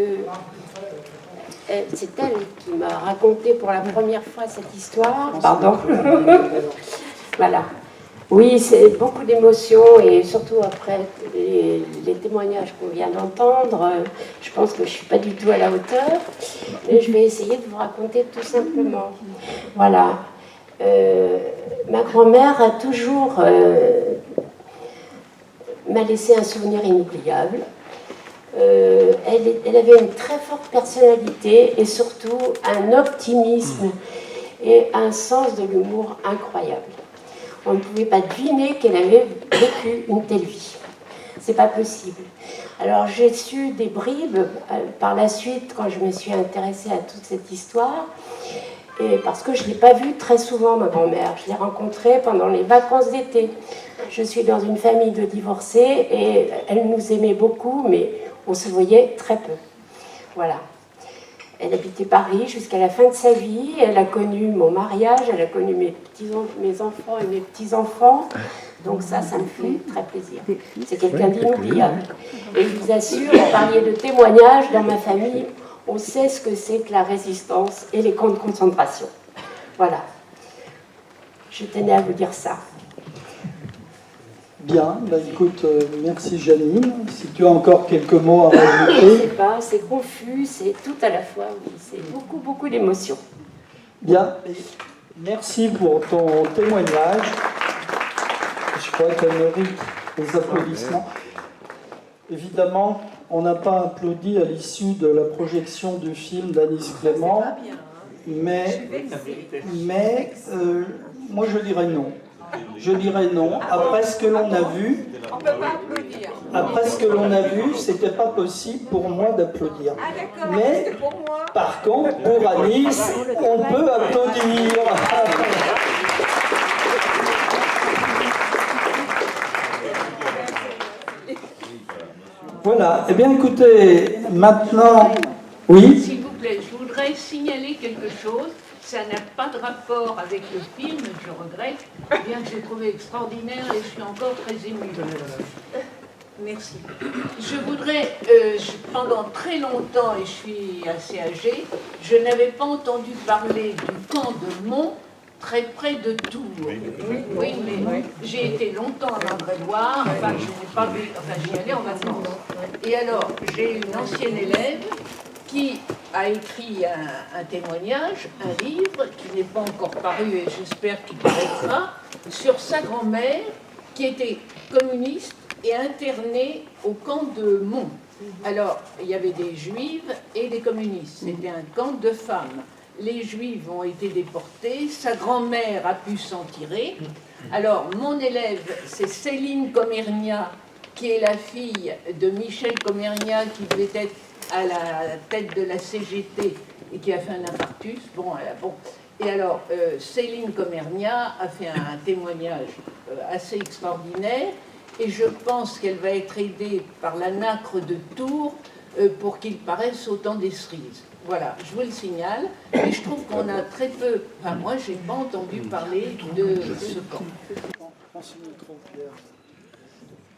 c'est elle qui m'a raconté pour la première fois cette histoire. Pardon. Voilà. Oui, c'est beaucoup d'émotions, et surtout après les témoignages qu'on vient d'entendre, je pense que je ne suis pas du tout à la hauteur, mais je vais essayer de vous raconter tout simplement. Voilà. Ma grand-mère a toujours... m'a laissé un souvenir inoubliable. Elle avait une très forte personnalité et surtout un optimisme et un sens de l'humour incroyable. On ne pouvait pas deviner qu'elle avait vécu une telle vie. C'est pas possible. Alors j'ai su des bribes par la suite quand je me suis intéressée à toute cette histoire. Et parce que je ne l'ai pas vue très souvent, ma grand-mère. Je l'ai rencontrée pendant les vacances d'été. Je suis dans une famille de divorcés et elle nous aimait beaucoup, mais on se voyait très peu. Voilà. Elle habitait Paris jusqu'à la fin de sa vie. Elle a connu mon mariage, elle a connu mes enfants et mes petits-enfants. Donc ça me fait très plaisir. C'est quelqu'un d'inoubliable. Et je vous assure, vous parliez de témoignages dans ma famille. On sait ce que c'est que la résistance et les camps de concentration. Voilà. Je tenais à vous dire ça. Bien, écoute, merci Janine. Si tu as encore quelques mots à rajouter. Je ne sais pas, c'est confus, c'est tout à la fois, oui, c'est beaucoup d'émotions. Bien, merci pour ton témoignage. Je crois qu'elle mérite des applaudissements. Évidemment, on n'a pas applaudi à l'issue de la projection du film d'Anis Clément, mais moi je dirais non. Je dirais non. Après ce que l'on a vu, c'était pas possible pour moi d'applaudir. Mais par contre, pour Anis, on peut applaudir. Voilà. Eh bien, écoutez, maintenant... Oui. S'il vous plaît, je voudrais signaler quelque chose. Ça n'a pas de rapport avec le film, je regrette, bien que j'ai trouvé extraordinaire et je suis encore très émue. Merci. Je voudrais, pendant très longtemps, et je suis assez âgée, je n'avais pas entendu parler du camp de Mont, très près de Tours. Oui, mais j'ai été longtemps à Vendré-Loire, enfin, je n'ai pas vu, enfin, j'y allais en vacances. Et alors, j'ai une ancienne élève qui a écrit un témoignage, un livre qui n'est pas encore paru et j'espère qu'il paraîtra, sur sa grand-mère qui était communiste et internée au camp de Mont. Alors, il y avait des juives et des communistes. C'était un camp de femmes. Les juives ont été déportées, sa grand-mère a pu s'en tirer. Alors, mon élève, c'est Céline Comernia, qui est la fille de Michel Comernia, qui devait être à la tête de la CGT et qui a fait un infarctus. Bon. Et alors, Céline Comernia a fait un témoignage assez extraordinaire et je pense qu'elle va être aidée par la nacre de Tours pour qu'il paraisse au temps des cerises. Voilà, je vous le signale. Et je trouve qu'on a très peu... Enfin, moi, je n'ai pas entendu parler de ce camp.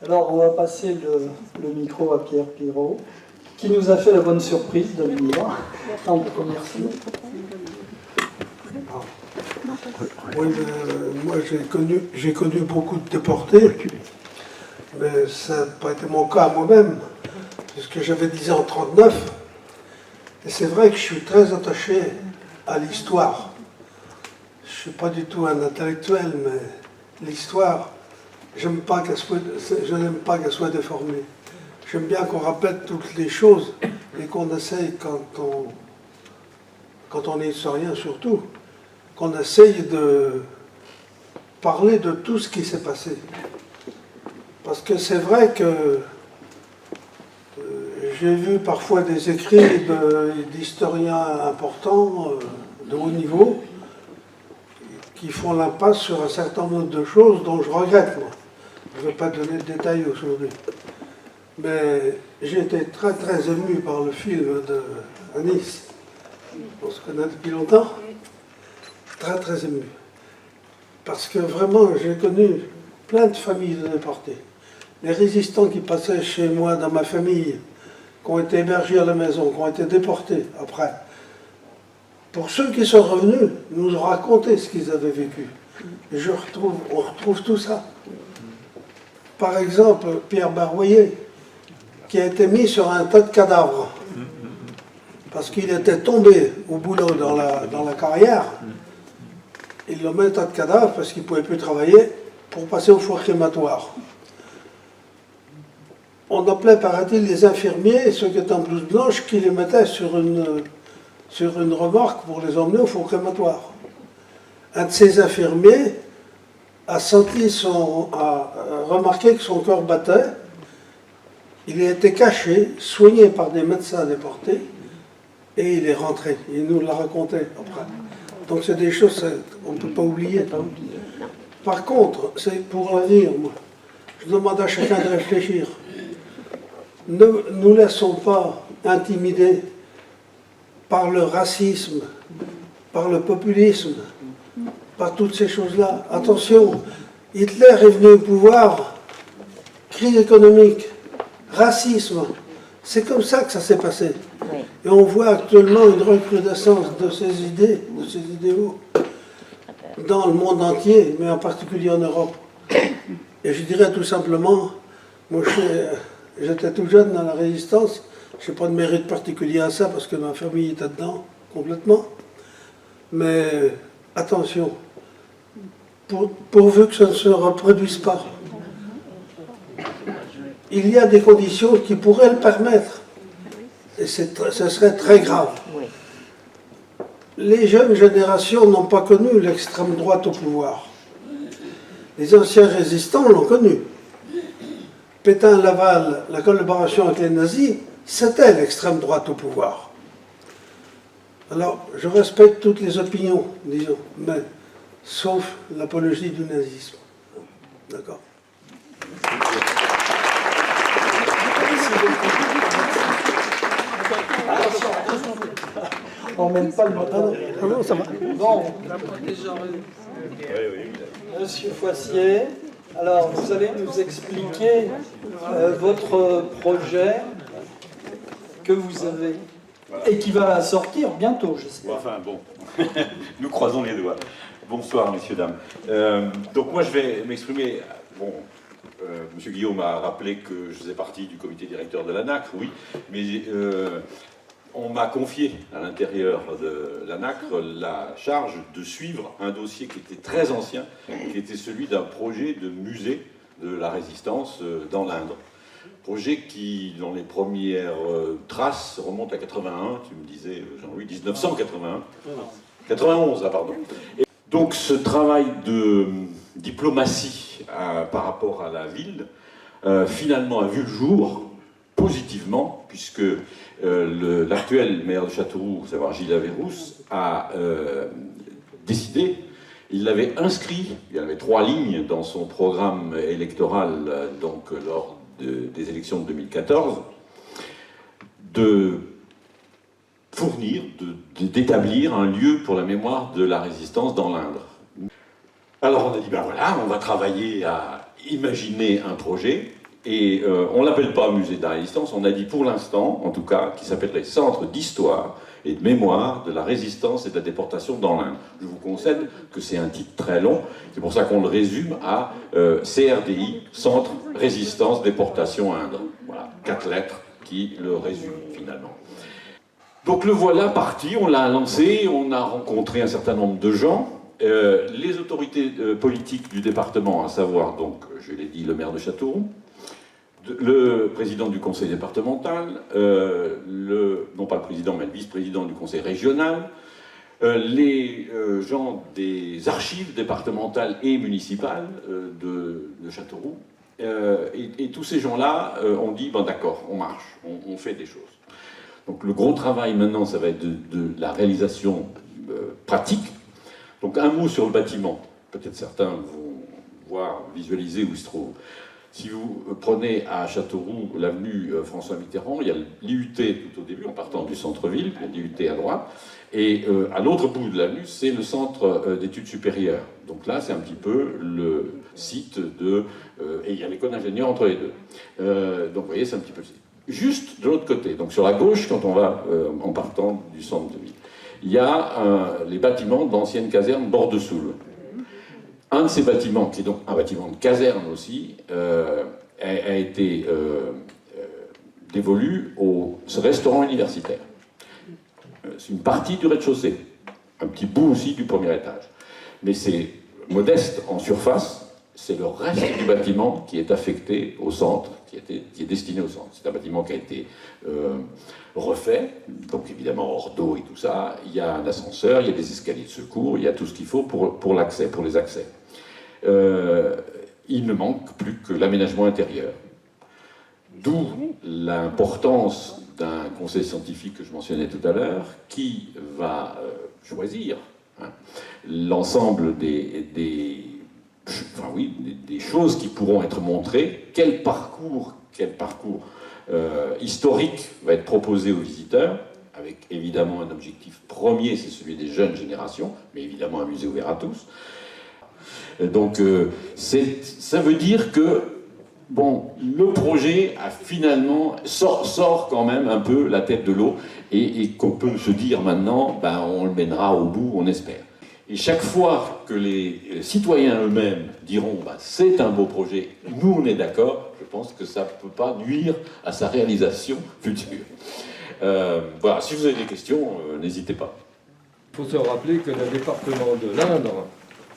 Alors, on va passer le micro à Pierre Pirot, qui nous a fait la bonne surprise de venir. Merci. Oui, moi j'ai connu beaucoup de déportés, mais ça n'a pas été mon cas moi-même, puisque j'avais 10 ans en 1939. Et c'est vrai que je suis très attaché à l'histoire. Je ne suis pas du tout un intellectuel, mais l'histoire, je n'aime pas qu'elle soit déformée. J'aime bien qu'on rappelle toutes les choses et qu'on essaye, quand on est historien surtout, qu'on essaye de parler de tout ce qui s'est passé. Parce que c'est vrai que j'ai vu parfois des écrits d'historiens importants, de haut niveau, qui font l'impasse sur un certain nombre de choses dont je regrette, moi. Je ne vais pas donner de détails aujourd'hui. Mais j'ai été très très ému par le film de Anis. On se connaît depuis longtemps. Très très ému. Parce que vraiment, j'ai connu plein de familles de déportés. Les résistants qui passaient chez moi, dans ma famille, qui ont été hébergés à la maison, qui ont été déportés après. Pour ceux qui sont revenus, nous ont raconté ce qu'ils avaient vécu. Et on retrouve tout ça. Par exemple, Pierre Baroyer, qui a été mis sur un tas de cadavres, parce qu'il était tombé au boulot dans la carrière. Ils l'ont mis un tas de cadavres parce qu'il ne pouvait plus travailler pour passer au four crématoire. On appelait, paraît-il, les infirmiers, ceux qui étaient en blouse blanche, qui les mettaient sur une remorque pour les emmener au four crématoire. Un de ces infirmiers a remarqué que son corps battait. Il a été caché, soigné par des médecins déportés, et il est rentré. Il nous l'a raconté après. Donc c'est des choses qu'on ne peut pas oublier. Par contre, c'est pour l'avenir, moi. Je demande à chacun de réfléchir. Ne nous laissons pas intimider par le racisme, par le populisme, par toutes ces choses-là. Attention, Hitler est venu au pouvoir, crise économique, racisme. C'est comme ça que ça s'est passé. Et on voit actuellement une recrudescence de ces idées, de ces idéaux, dans le monde entier, mais en particulier en Europe. Et je dirais tout simplement, moi j'étais tout jeune dans la résistance, je n'ai pas de mérite particulier à ça parce que ma famille était dedans complètement. Mais attention, pourvu que ça ne se reproduise pas. Il y a des conditions qui pourraient le permettre. Et ce serait très grave. Les jeunes générations n'ont pas connu l'extrême droite au pouvoir. Les anciens résistants l'ont connu. Pétain, Laval, la collaboration avec les nazis, c'était l'extrême droite au pouvoir. Alors, je respecte toutes les opinions, disons, mais sauf l'apologie du nazisme. D'accord. On n'emmène pas le moteur. Ah non, ça va. Bon. Monsieur Foissier, alors vous allez nous expliquer votre projet que vous avez et qui va sortir bientôt, j'espère. Enfin bon, nous croisons les doigts. Bonsoir, messieurs, dames. Donc moi, je vais m'exprimer. Bon, Monsieur Guillaume a rappelé que je faisais partie du comité directeur de l'ANACRE, oui, mais on m'a confié à l'intérieur de l'ANACRE la charge de suivre un dossier qui était très ancien, qui était celui d'un projet de musée de la résistance dans l'Indre. Projet qui, dans les premières traces, remonte à 81, tu me disais, Jean-Louis, 1981. 91, pardon. Et donc ce travail de diplomatie par rapport à la ville, finalement a vu le jour positivement, puisque l'actuel maire de Châteauroux, savoir Gilles Averrousse, a décidé, il l'avait inscrit, il y avait 3 lignes dans son programme électoral, donc lors des élections de 2014, de fournir, d'établir un lieu pour la mémoire de la résistance dans l'Indre. Alors on a dit, ben voilà, on va travailler à imaginer un projet, et on ne l'appelle pas musée de la résistance, on a dit pour l'instant, en tout cas, qu'il s'appellerait Centre d'histoire et de mémoire de la résistance et de la déportation dans l'Indre. Je vous concède que c'est un titre très long, c'est pour ça qu'on le résume à CRDI, Centre Résistance Déportation Indre. Voilà, 4 lettres qui le résument finalement. Donc le voilà parti, on l'a lancé, on a rencontré un certain nombre de gens, les autorités politiques du département, à savoir donc, je l'ai dit, le maire de Châteauroux, le président du conseil départemental, non pas le président mais le vice-président du conseil régional, les gens des archives départementales et municipales de Châteauroux, et tous ces gens-là ont dit, bon d'accord, on marche, on fait des choses. Donc le gros travail maintenant, ça va être de la réalisation pratique. Donc un mot sur le bâtiment, peut-être certains vont voir, visualiser où il se trouve. Si vous prenez à Châteauroux l'avenue François Mitterrand, il y a l'IUT tout au début, en partant du centre-ville, l'IUT à droite, et à l'autre bout de l'avenue, c'est le centre d'études supérieures. Donc là, c'est un petit peu le site de... et il y a l'école d'ingénieur entre les deux. Donc vous voyez, c'est un petit peu le site. Juste de l'autre côté, donc sur la gauche, quand on va en partant du centre de ville, il y a les bâtiments d'anciennes casernes Bord-de-Soule. Un de ces bâtiments, qui est donc un bâtiment de caserne aussi, a été dévolu au restaurant universitaire. C'est une partie du rez-de-chaussée, un petit bout aussi du premier étage. Mais c'est modeste en surface, c'est le reste du bâtiment qui est affecté au centre, qui est destiné au centre. C'est un bâtiment qui a été refait, donc évidemment hors d'eau et tout ça. Il y a un ascenseur, il y a des escaliers de secours, il y a tout ce qu'il faut pour l'accès, pour les accès. Il ne manque plus que l'aménagement intérieur. D'où l'importance d'un conseil scientifique que je mentionnais tout à l'heure, qui va choisir l'ensemble des choses qui pourront être montrées, quel parcours historique va être proposé aux visiteurs, avec évidemment un objectif premier, c'est celui des jeunes générations, mais évidemment un musée ouvert à tous. Donc ça veut dire que bon, le projet a finalement sort quand même un peu la tête de l'eau et qu'on peut se dire maintenant, ben, on le mènera au bout, on espère. Et chaque fois que les citoyens eux-mêmes diront bah, c'est un beau projet, nous on est d'accord, je pense que ça ne peut pas nuire à sa réalisation future. Voilà, si vous avez des questions, n'hésitez pas. Il faut se rappeler que le département de l'Indre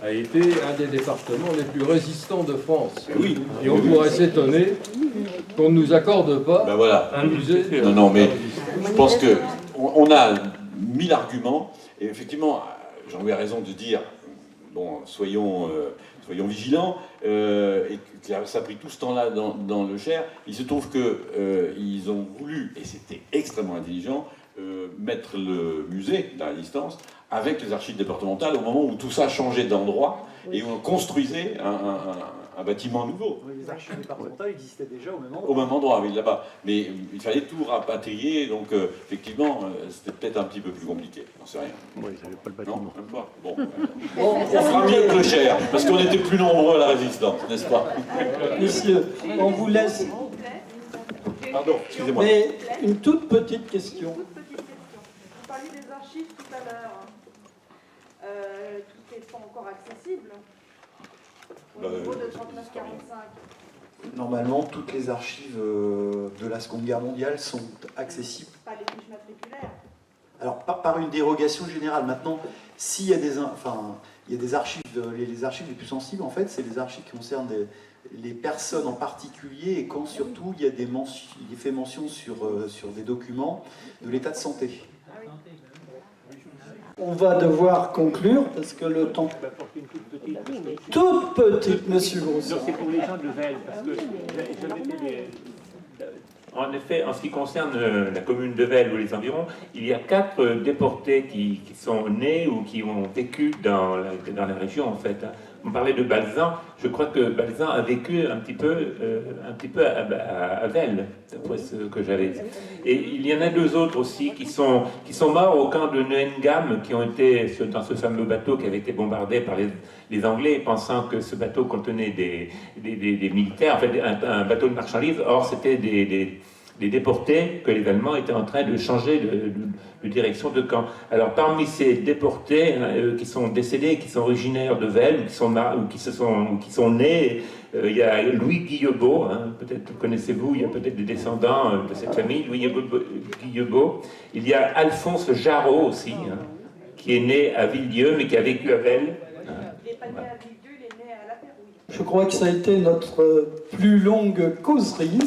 a été un des départements les plus résistants de France. Oui. Et on pourrait s'étonner qu'on ne nous accorde pas ben voilà. un musée. Non, mais je pense qu'on a 1000 arguments, et effectivement, Jean-Louis a raison de dire, bon, soyons vigilants, et que ça a pris tout ce temps-là dans le Cher. Il se trouve qu'ils ont voulu, et c'était extrêmement intelligent, mettre le musée de la Résistance avec les archives départementales au moment où tout ça changeait d'endroit et où on construisait un bâtiment nouveau. Les archives départementales existaient déjà au même endroit. Au même endroit, oui, là-bas. Mais il fallait tout rapatrier, donc effectivement, c'était peut-être un petit peu plus compliqué. J'en sais rien. Oui, ils n'avaient pas le bâtiment. Non, même pas. Bon, on fera mieux que le cher, parce qu'on était plus nombreux à la résistance, n'est-ce pas? Messieurs, on vous laisse. Pardon, excusez-moi. Mais une toute petite question. Vous parliez des archives tout à l'heure. Tout n'est pas encore accessible au niveau de 39-45. Normalement, toutes les archives de la Seconde Guerre mondiale sont accessibles. Pas les fiches matriculaires. Alors, par une dérogation générale. Maintenant, s'il y a des, il y a des archives, les archives les plus sensibles, en fait, c'est les archives qui concernent les personnes en particulier et quand surtout il y a il est fait mention sur des documents de l'état de santé. On va devoir conclure parce que le temps. Toute petite, monsieur Grousset. C'est pour les gens de Vels, parce que en effet, en ce qui concerne la commune de Vels ou les environs, il y a 4 déportés qui sont nés ou qui ont vécu dans la région, en fait. On parlait de Balzan. Je crois que Balzan a vécu un petit peu à Vels, d'après ce que j'avais dit. Et il y en a 2 autres aussi qui sont morts au camp de Neuengamme, qui ont été dans ce fameux bateau qui avait été bombardé par les Anglais, pensant que ce bateau contenait des militaires, en fait un bateau de marchandises. Or, c'était des déportés que les Allemands étaient en train de changer de direction de camp. Alors parmi ces déportés qui sont décédés, qui sont originaires de Vels, ou qui sont nés, il y a Louis Guillebeau, peut-être connaissez-vous, il y a peut-être des descendants de cette famille, Louis Guillebeau. Il y a Alphonse Jarreau aussi, qui est né à Villedieu, mais qui a vécu à Vels. Il n'est pas né à Villedieu, il est né à La Pérouille. Je crois que ça a été notre plus longue causerie.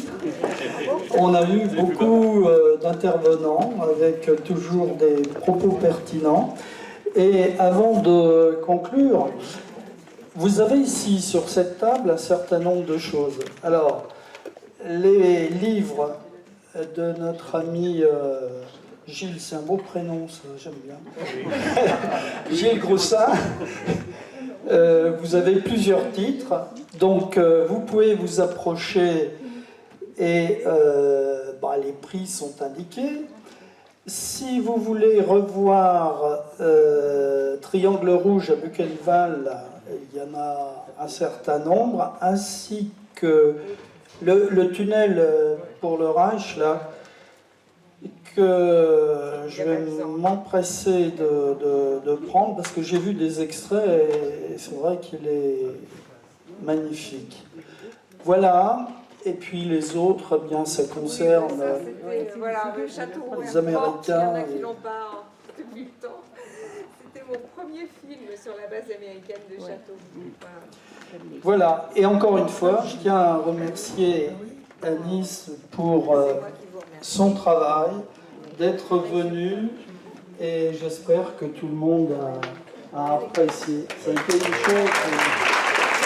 On a eu beaucoup d'intervenants avec toujours des propos pertinents. Et avant de conclure, vous avez ici sur cette table un certain nombre de choses. Alors, les livres de notre ami Gilles, c'est un beau prénom, ça, j'aime bien. Gilles Groussin. Vous avez plusieurs titres, donc vous pouvez vous approcher et les prix sont indiqués. Si vous voulez revoir Triangle Rouge à Buchenwald, il y en a un certain nombre, ainsi que le tunnel pour le Reich, là, que je vais m'empresser de prendre parce que j'ai vu des extraits et c'est vrai qu'il est magnifique. Voilà, et puis les autres, eh bien, ça concerne voilà, le château les Américains. Il y en a qui l'ont pas depuis le temps. C'était mon premier film sur la base américaine de château. Voilà, et encore une fois, je tiens à remercier Anis pour son travail, d'être venu, et j'espère que tout le monde a apprécié. Ça a été une chose,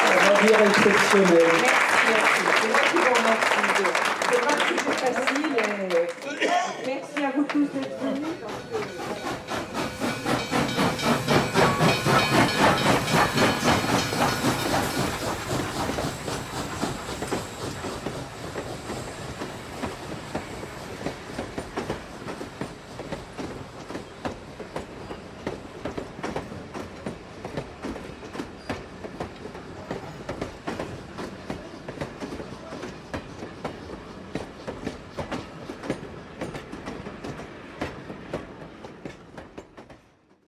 on va dire, exceptionnelle. C'est pas toujours facile. Merci à vous tous d'être venus.